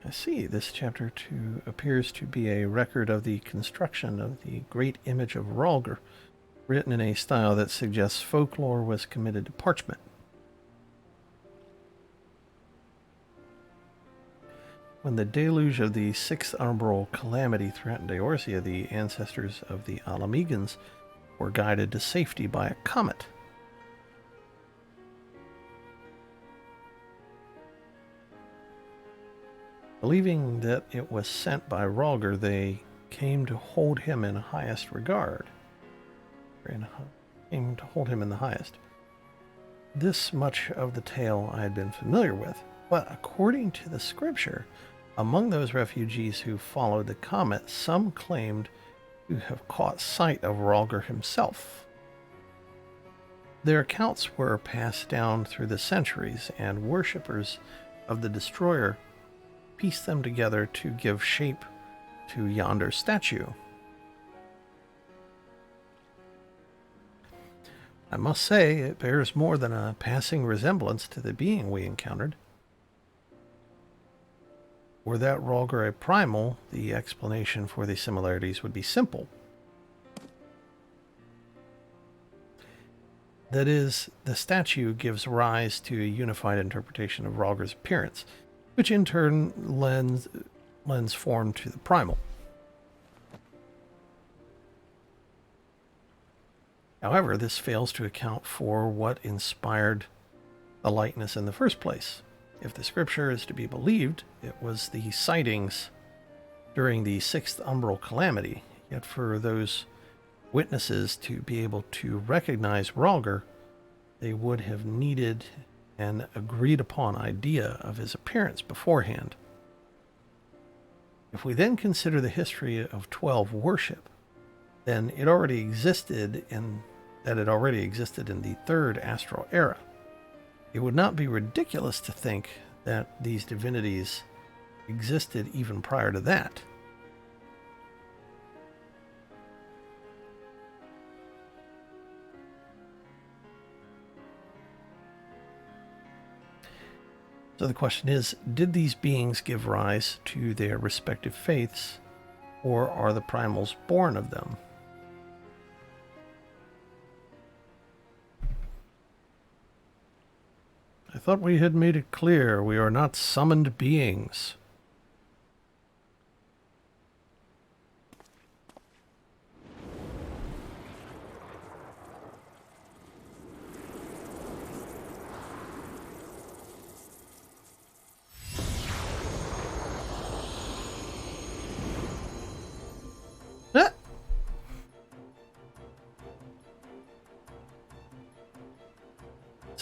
I see. This chapter 2 appears to be a record of the construction of the great image of Rhalgr, written in a style that suggests folklore was committed to parchment. When the deluge of the sixth umbral calamity threatened Eorzea, the ancestors of the Alamegans were guided to safety by a comet. Believing that it was sent by Rhalgr, they came to hold him in highest regard. Came to hold him in the highest. This much of the tale I had been familiar with, but according to the scripture, among those refugees who followed the comet, some claimed to have caught sight of Rhalgr himself. Their accounts were passed down through the centuries, and worshippers of the destroyer pieced them together to give shape to yonder statue. I must say, it bears more than a passing resemblance to the being we encountered. Were that Rhalgr a primal, the explanation for the similarities would be simple. That is, the statue gives rise to a unified interpretation of Rhalgr's appearance, which in turn lends form to the primal. However, this fails to account for what inspired the likeness in the first place. If the scripture is to be believed, it was the sightings during the sixth umbral calamity. Yet for those witnesses to be able to recognize Rhalgr, they would have needed an agreed upon idea of his appearance beforehand. If we then consider the history of 12 worship, then it already existed in the third astral era. It would not be ridiculous to think that these divinities existed even prior to that. So the question is, did these beings give rise to their respective faiths, or are the primals born of them? I thought we had made it clear we are not summoned beings. Ah!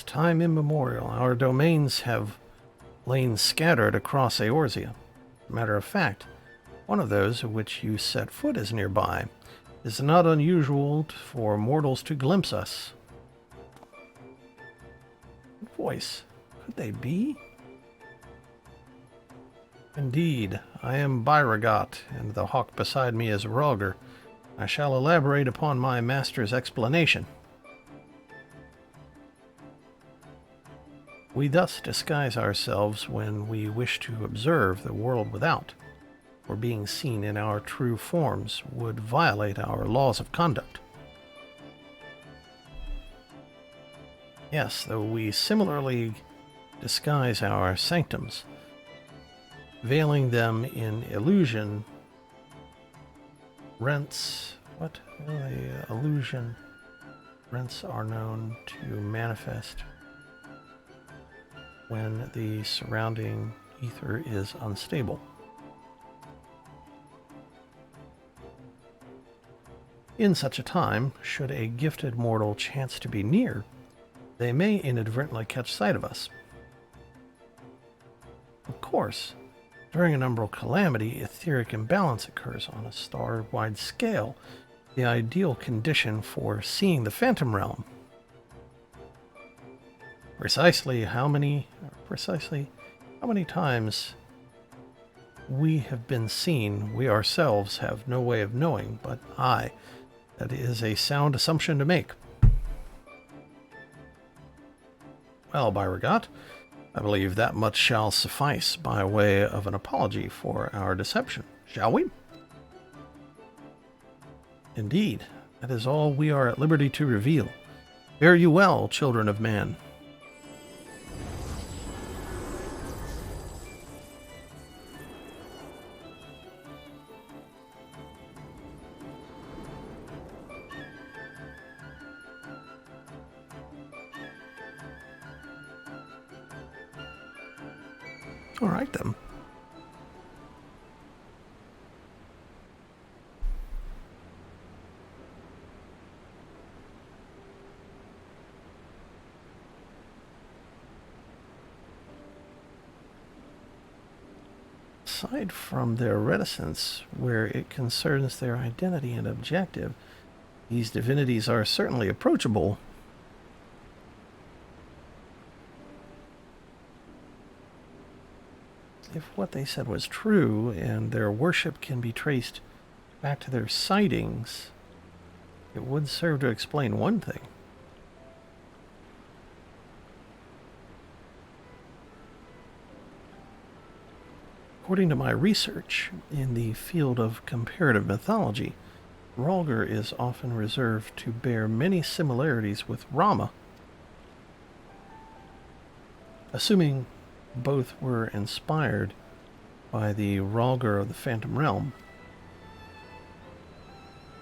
Time immemorial, our domains have lain scattered across Eorzea. Matter of fact, one of those of which you set foot is nearby. It is not unusual for mortals to glimpse us. What voice? Could they be? Indeed, I am Byragot, and the hawk beside me is Rhalgr. I shall elaborate upon my master's explanation. We thus disguise ourselves when we wish to observe the world without, for being seen in our true forms would violate our laws of conduct. Yes, though we similarly disguise our sanctums, veiling them in illusion. Rents. What? The illusion. Rents are known to manifest when the surrounding ether is unstable. In such a time, should a gifted mortal chance to be near, they may inadvertently catch sight of us. Of course, during an umbral calamity, etheric imbalance occurs on a star-wide scale, the ideal condition for seeing the Phantom Realm. Precisely how many times we have been seen, we ourselves have no way of knowing, but that is a sound assumption to make. Well, Beauregard, I believe that much shall suffice by way of an apology for our deception, shall we? Indeed, that is all we are at liberty to reveal. Fare you well, children of man. All right, then. Aside from their reticence where it concerns their identity and objective, these divinities are certainly approachable. If what they said was true, and their worship can be traced back to their sightings, it would serve to explain one thing. According to my research in the field of comparative mythology, Rhalgr is often reserved to bear many similarities with Rama. Assuming both were inspired by the Rhalgr of the Phantom Realm,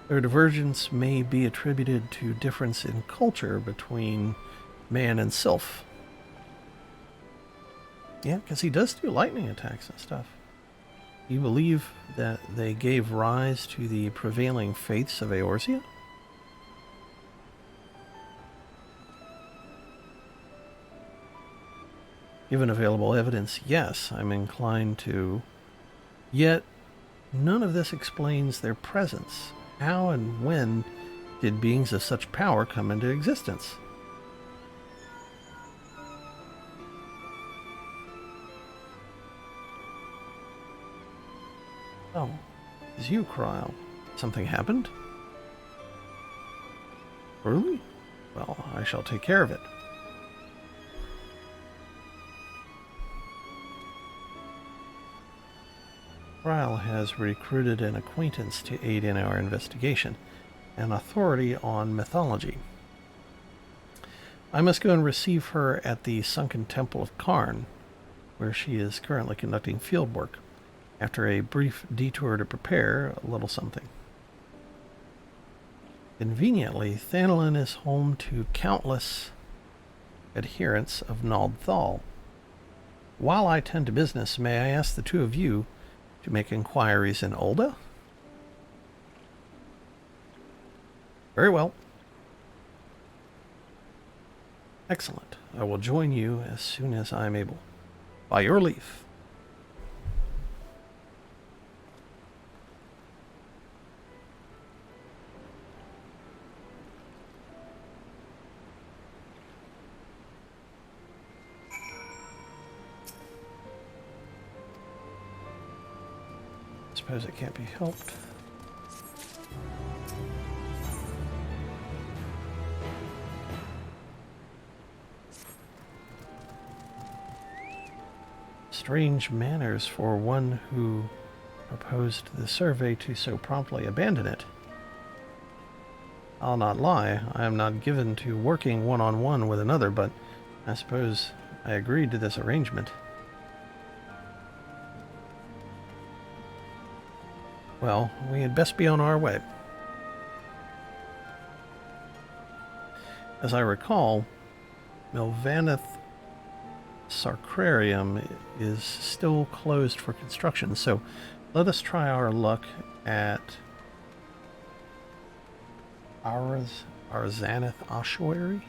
their divergence may be attributed to difference in culture between man and sylph. Yeah, because he does do lightning attacks and stuff. You believe that they gave rise to the prevailing faiths of Eorzea? Given available evidence, yes, I'm inclined to. Yet, none of this explains their presence. How and when did beings of such power come into existence? Oh, it's you, Krile. Something happened? Really? Well, I shall take care of it. Krile has recruited an acquaintance to aid in our investigation, an authority on mythology. I must go and receive her at the sunken temple of Karn, where she is currently conducting field work, after a brief detour to prepare a little something. Conveniently, Thanalin is home to countless adherents of Nald Thal. While I tend to business, may I ask the two of you to make inquiries in Ulda? Very well. Excellent. I will join you as soon as I am able. By your leave. Suppose it can't be helped. Strange manners for one who proposed the survey to so promptly abandon it. I'll not lie, I am not given to working one-on-one with another, but I suppose I agreed to this arrangement. Well, we had best be on our way. As I recall, Milvaneth Sarcrarium is still closed for construction, so let us try our luck at Arzaneth Ossuary.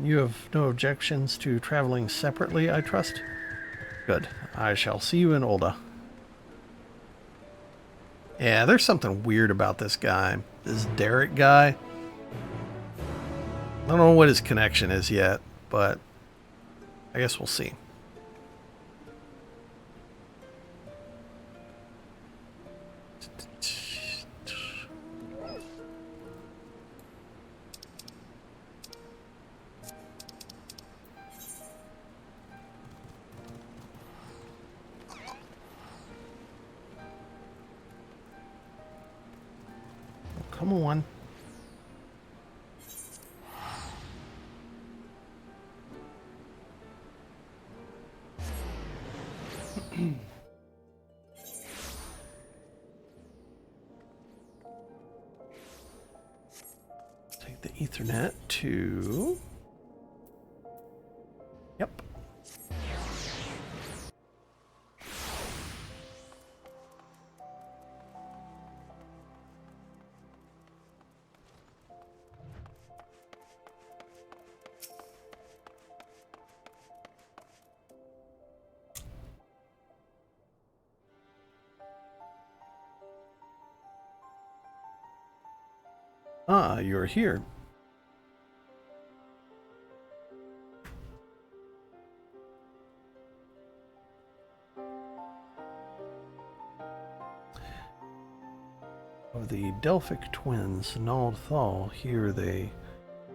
You have no objections to traveling separately, I trust? Good. I shall see you in Ulda. Yeah, there's something weird about this guy. This Derek guy. I don't know what his connection is yet, but I guess we'll see. Come on. Take the Ethernet to... Yep. Ah, you're here. Of the Delphic twins, Nald Thal, here they...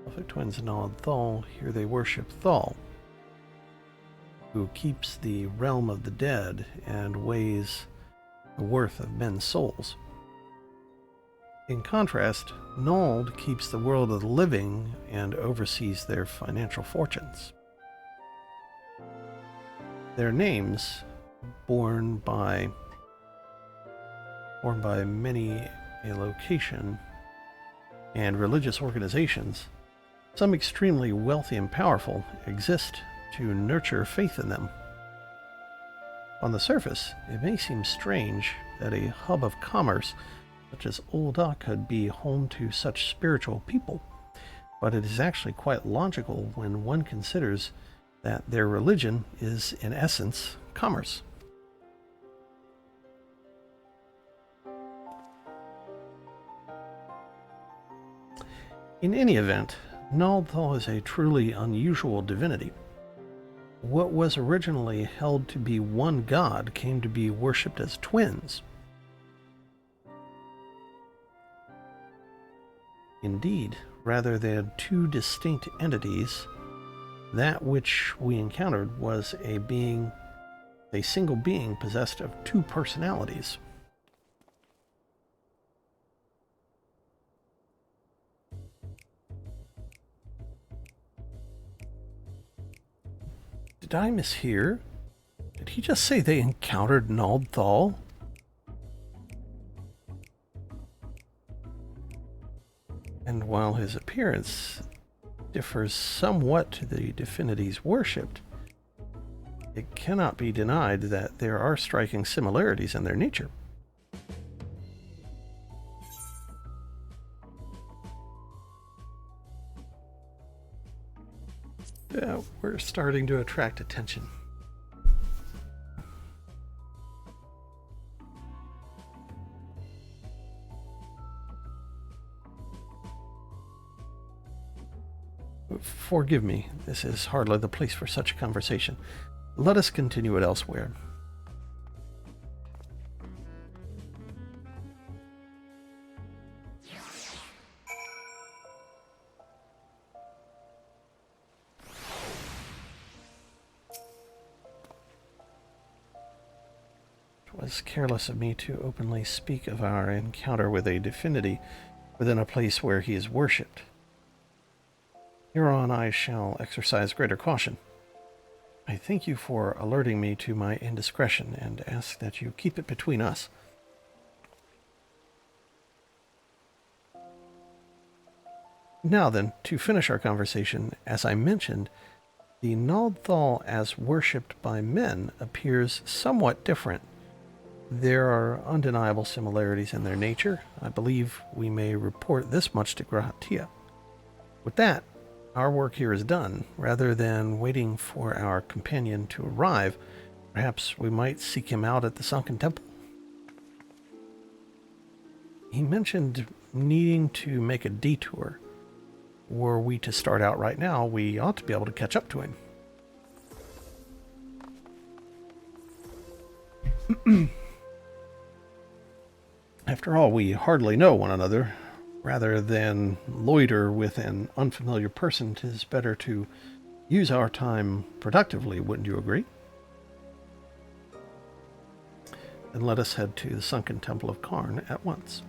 Delphic twins, Nald Thal, here they worship Thal, who keeps the realm of the dead and weighs the worth of men's souls. In contrast, Nald keeps the world of the living and oversees their financial fortunes. Their names, borne by many a location and religious organizations, some extremely wealthy and powerful, exist to nurture faith in them. On the surface, it may seem strange that a hub of commerce such as Ulda could be home to such spiritual people, but it is actually quite logical when one considers that their religion is, in essence, commerce. In any event, Nald Thal is a truly unusual divinity. What was originally held to be one god came to be worshipped as twins. Indeed, rather than two distinct entities, that which we encountered was a single being possessed of two personalities. Did I mishear? Did he just say they encountered Nald Thal? And while his appearance differs somewhat to the divinities worshipped, it cannot be denied that there are striking similarities in their nature. We're starting to attract attention. Forgive me, this is hardly the place for such a conversation. Let us continue it elsewhere. was careless of me to openly speak of our encounter with a divinity within a place where he is worshipped. Hereon I shall exercise greater caution. I thank you for alerting me to my indiscretion and ask that you keep it between us. Now then, to finish our conversation, as I mentioned, the Naldthal as worshipped by men appears somewhat different. There are undeniable similarities in their nature. I believe we may report this much to Grahatia. With that, our work here is done. Rather than waiting for our companion to arrive, perhaps we might seek him out at the Sunken Temple. He mentioned needing to make a detour. Were we to start out right now, we ought to be able to catch up to him. After all, we hardly know one another. Rather than loiter with an unfamiliar person, 'tis better to use our time productively, wouldn't you agree? Then let us head to the Sunken Temple of Karn at once.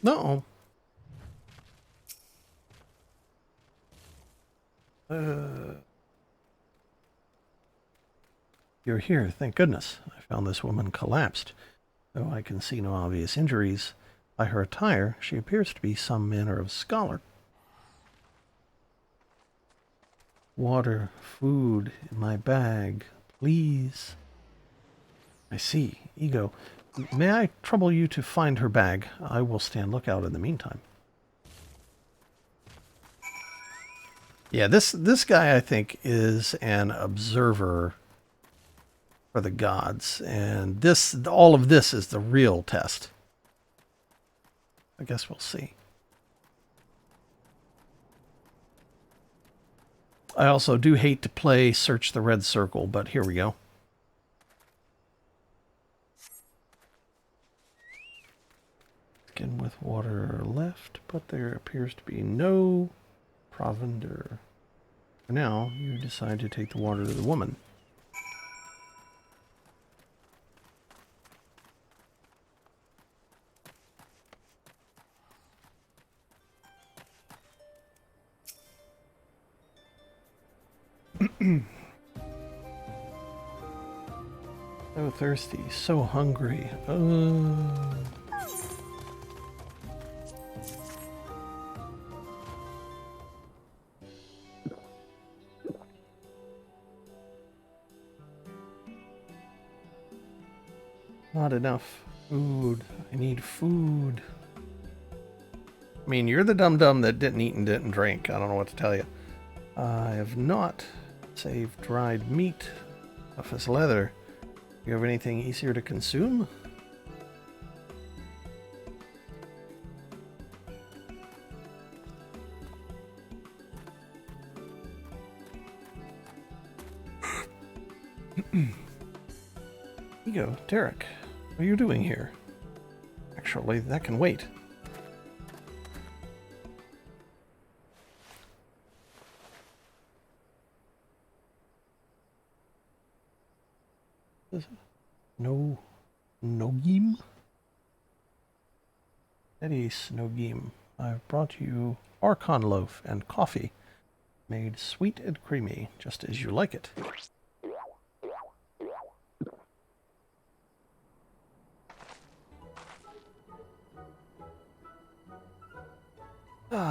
No. You're here, thank goodness. I found this woman collapsed. Though I can see no obvious injuries, by her attire, she appears to be some manner of scholar. Water, food in my bag, please. I see. Ego. May I trouble you to find her bag? I will stand lookout in the meantime. Yeah, this guy, I think, is an observer for the gods, and all of this is the real test. I guess we'll see. I also do hate to play Search the Red Circle, but here we go. Skin with water left, but there appears to be no provender. For now, you decide to take the water to the woman. So thirsty, so hungry. Not enough food. I need food. I mean, you're the dum-dum that didn't eat and didn't drink. I don't know what to tell you. I have not saved dried meat, tough as leather. You have anything easier to consume? Ego, Derek, what are you doing here? Actually, that can wait. No, Nogim? Eddie Snogim, I've brought you Archon loaf and coffee, made sweet and creamy, just as you like it.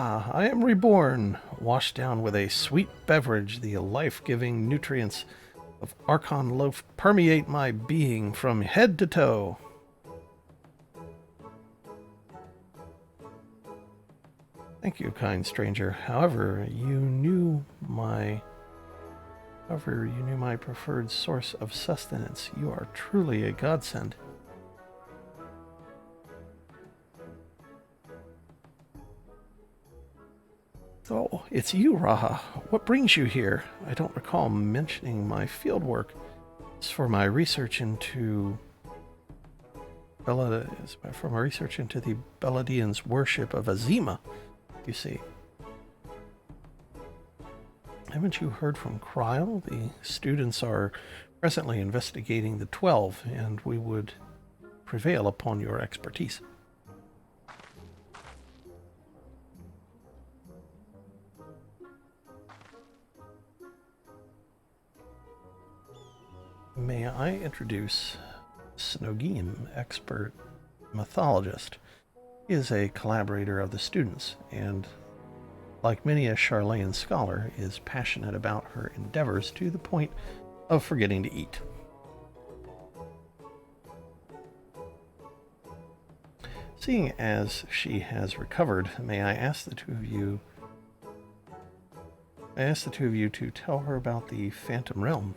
Ah, I am reborn, washed down with a sweet beverage. The life-giving nutrients of Archon loaf permeate my being from head to toe. Thank you, kind stranger. However, you knew my preferred source of sustenance. You are truly a godsend. Oh, it's you, Raha. What brings you here? I don't recall mentioning my field work. It's for my research into the Beladians' worship of Azima, you see. Haven't you heard from Kryl? The students are presently investigating the 12, and we would prevail upon your expertise. May I introduce Snogim, expert mythologist. He is a collaborator of the students, and like many a Charlayan scholar, is passionate about her endeavors to the point of forgetting to eat. Seeing as she has recovered, may I ask the two of you to tell her about the Phantom Realm.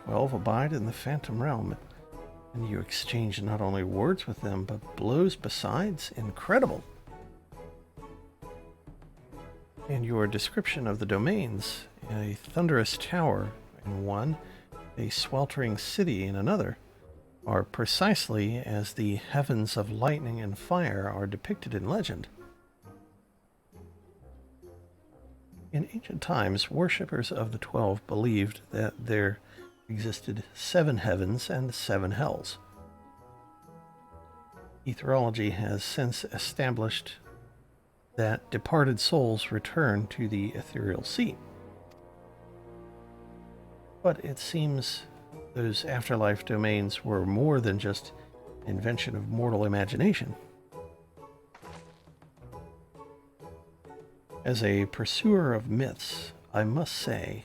12 abide in the Phantom Realm, and you exchange not only words with them, but blows besides. Incredible! And your description of the domains, a thunderous tower in one, a sweltering city in another, are precisely as the heavens of lightning and fire are depicted in legend. In ancient times, worshippers of the 12 believed that there existed 7 heavens and 7 hells. Etherology has since established that departed souls return to the ethereal sea. But it seems those afterlife domains were more than just invention of mortal imagination. As a pursuer of myths, I must say,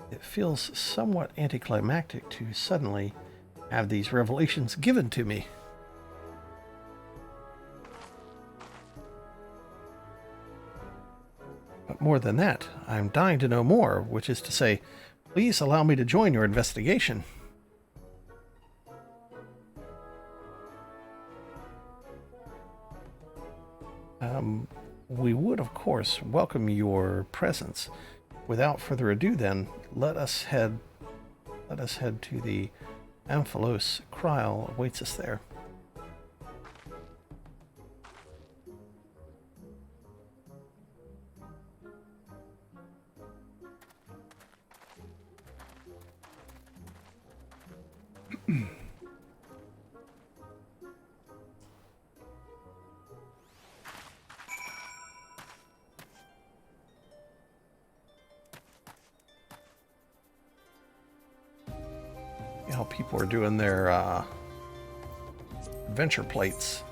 it feels somewhat anticlimactic to suddenly have these revelations given to me. But more than that, I'm dying to know more, which is to say, please allow me to join your investigation. We would, of course, welcome your presence. Without further ado, then, let us head to the Amphilos. Kryl awaits us there. How people are doing their adventure plates.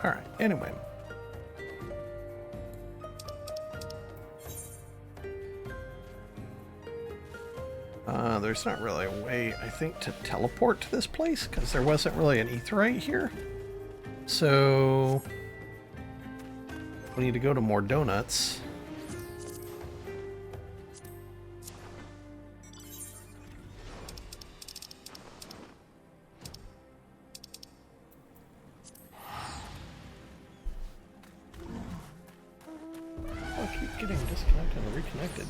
Alright, anyway. There's not really a way, I think, to teleport to this place, because there wasn't really an aetheryte here. So we need to go to more donuts. reconnected.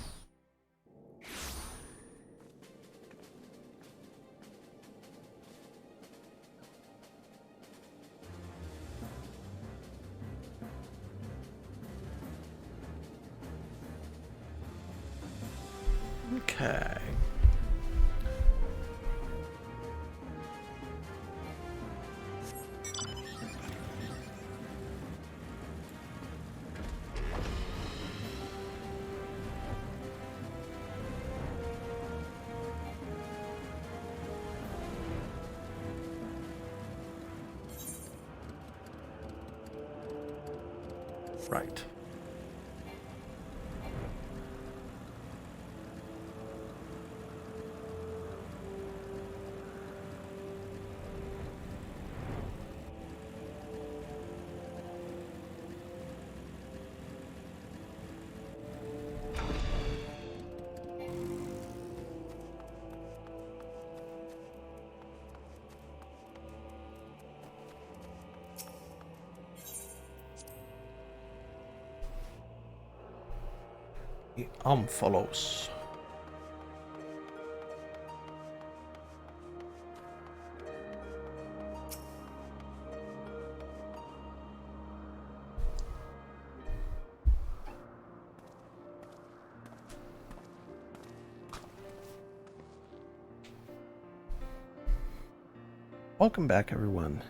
Okay. Right. The Amphalos. Welcome back, everyone,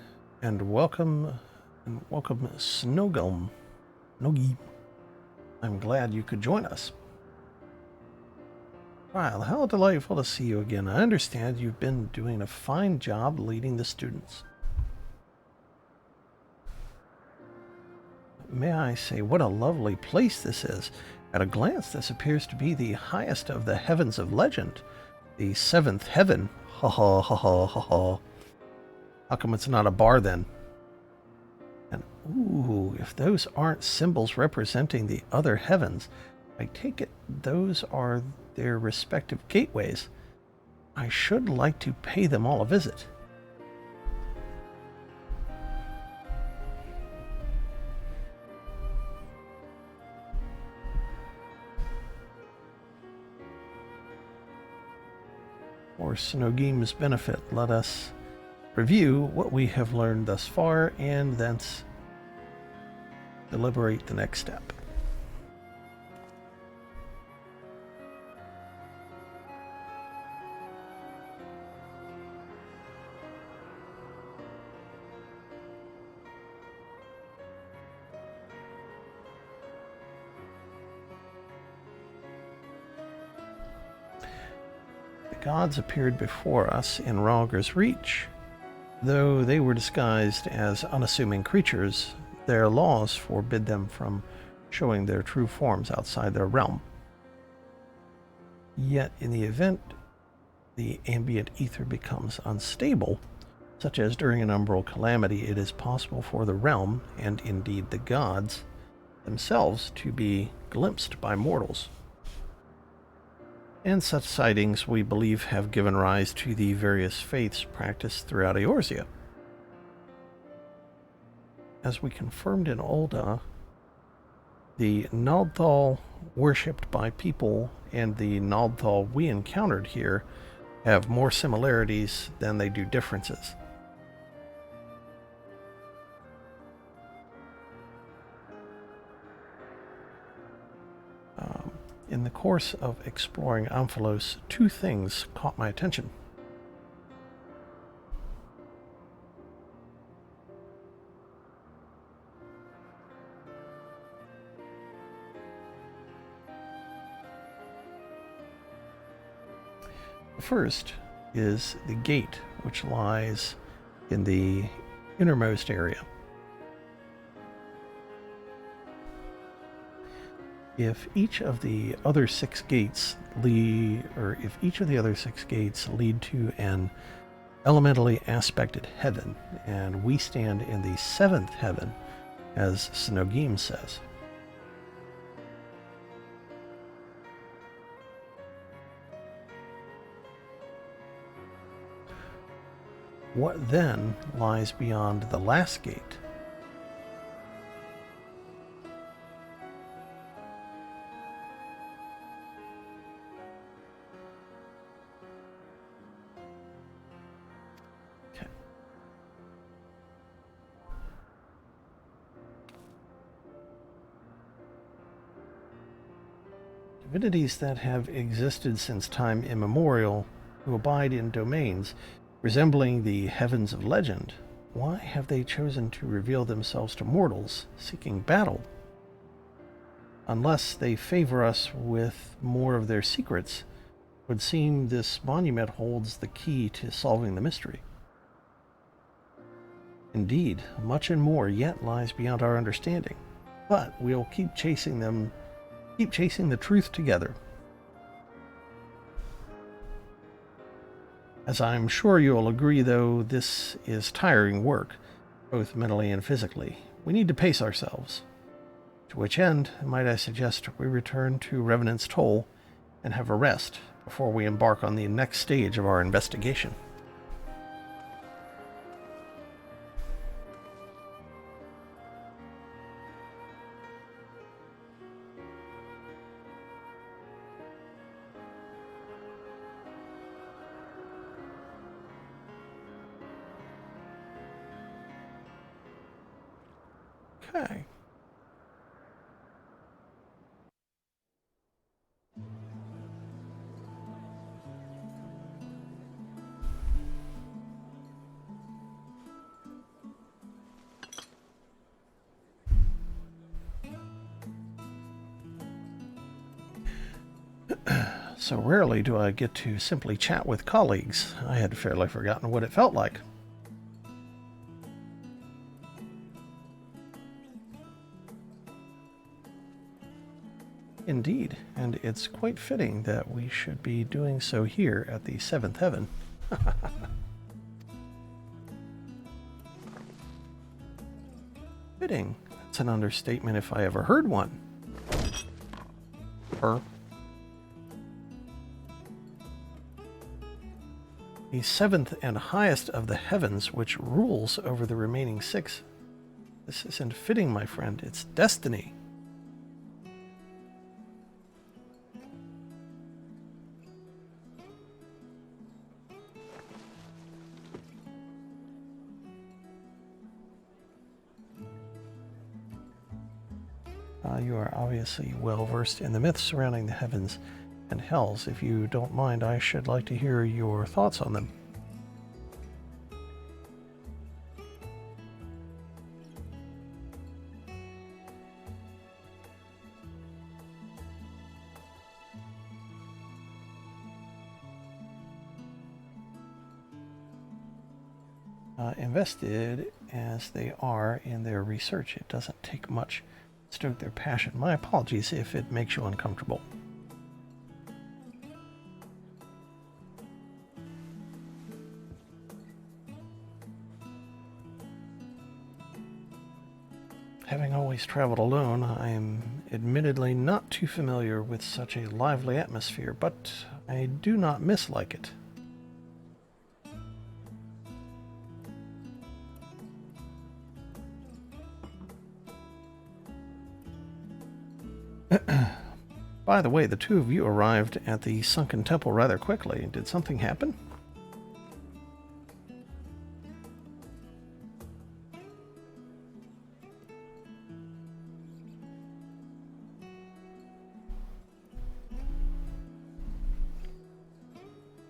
and welcome Snogum. Nogi. I'm glad you could join us. Well, how delightful to see you again. I understand you've been doing a fine job leading the students. May I say, what a lovely place this is. At a glance, this appears to be the highest of the heavens of legend. The seventh heaven. Ha ha ha ha ha ha. How come it's not a bar then? And ooh, if those aren't symbols representing the other heavens, I take it those are their respective gateways. I should like to pay them all a visit. For Snogim's benefit, let us review what we have learned thus far and thence deliberate the next step. The gods appeared before us in Rhalgr's Reach. Though they were disguised as unassuming creatures, their laws forbid them from showing their true forms outside their realm. Yet, in the event the ambient ether becomes unstable, such as during an umbral calamity, it is possible for the realm, and indeed the gods themselves, to be glimpsed by mortals. And such sightings, we believe, have given rise to the various faiths practiced throughout Eorzea. As we confirmed in Ul'dah, the Nald'thal worshipped by people and the Nald'thal we encountered here have more similarities than they do differences. In the course of exploring Amphalos, two things caught my attention. The first is the gate, which lies in the innermost area. If each of the other six gates lead to an elementally aspected heaven, and we stand in the seventh heaven, as Snogim says. What then lies beyond the last gate? Divinities that have existed since time immemorial, who abide in domains resembling the heavens of legend. Why have they chosen to reveal themselves to mortals seeking battle? Unless they favor us with more of their secrets, it would seem this monument holds the key to solving the mystery. Indeed, much and more yet lies beyond our understanding, but we'll keep chasing the truth together. As I'm sure you'll agree, though, this is tiring work, both mentally and physically. We need to pace ourselves. To which end, might I suggest we return to Revenant's Toll and have a rest before we embark on the next stage of our investigation. Okay. So rarely do I get to simply chat with colleagues. I had fairly forgotten what it felt like. Indeed, and it's quite fitting that we should be doing so here at the Seventh Heaven. Fitting. That's an understatement if I ever heard one. The seventh and highest of the heavens, which rules over the remaining six. This isn't fitting, my friend. It's destiny. You are obviously well versed in the myths surrounding the heavens and hells. If you don't mind, I should like to hear your thoughts on them. Invested as they are in their research, it doesn't take much to stoke their passion. My apologies if it makes you uncomfortable. Having always traveled alone, I am admittedly not too familiar with such a lively atmosphere, but I do not mislike it. By the way, the two of you arrived at the sunken temple rather quickly. Did something happen?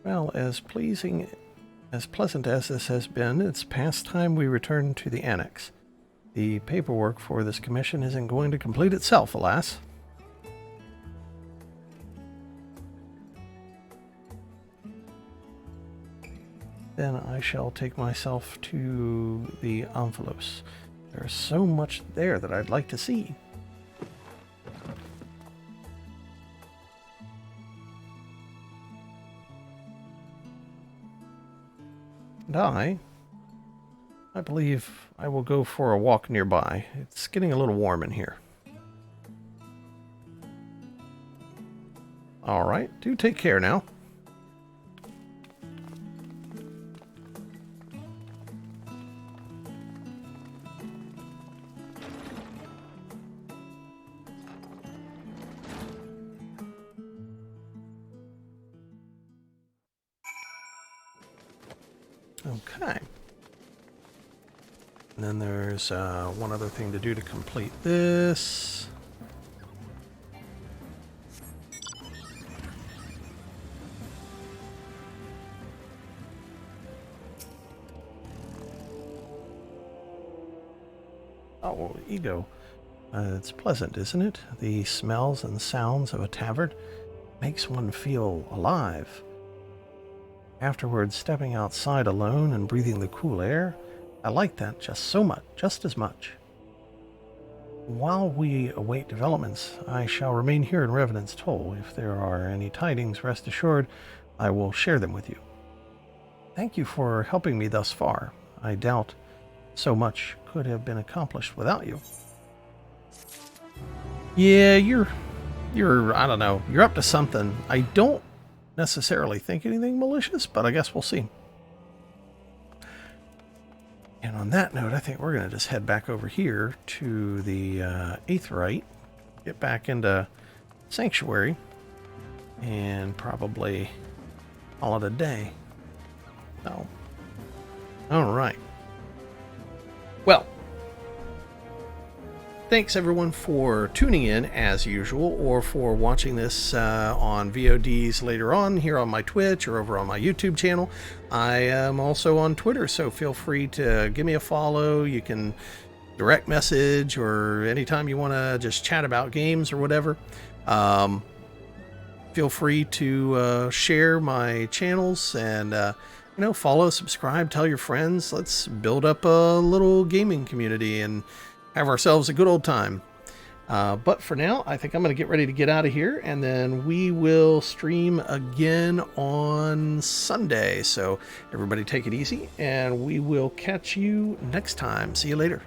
Well, as pleasant as this has been, it's past time we return to the annex. The paperwork for this commission isn't going to complete itself, alas. Then I shall take myself to the Amphilos. There's so much there that I'd like to see. And I believe I will go for a walk nearby. It's getting a little warm in here. All right, do take care now. Okay. And then there's one other thing to do to complete this. Oh, ego. It's pleasant, isn't it? The smells and sounds of a tavern makes one feel alive. Afterwards, stepping outside alone and breathing the cool air, I like that just as much. While we await developments, I shall remain here in Revenant's Toll. If there are any tidings, rest assured, I will share them with you. Thank you for helping me thus far. I doubt so much could have been accomplished without you. Yeah, you're I don't know, you're up to something. I don't necessarily think anything malicious, but I guess we'll see. And on that note, I think we're going to just head back over here to the Aetheryte, get back into Sanctuary, and probably call it a day. So, all right. Well, thanks everyone for tuning in as usual, or for watching this on VODs later on here on my Twitch or over on my YouTube channel. I am also on Twitter, so feel free to give me a follow. You can direct message, or anytime you want to just chat about games or whatever. Feel free to share my channels and follow, subscribe, tell your friends. Let's build up a little gaming community and have ourselves a good old time. But for now, I think I'm going to get ready to get out of here, and then we will stream again on Sunday. So everybody take it easy, and we will catch you next time. See you later.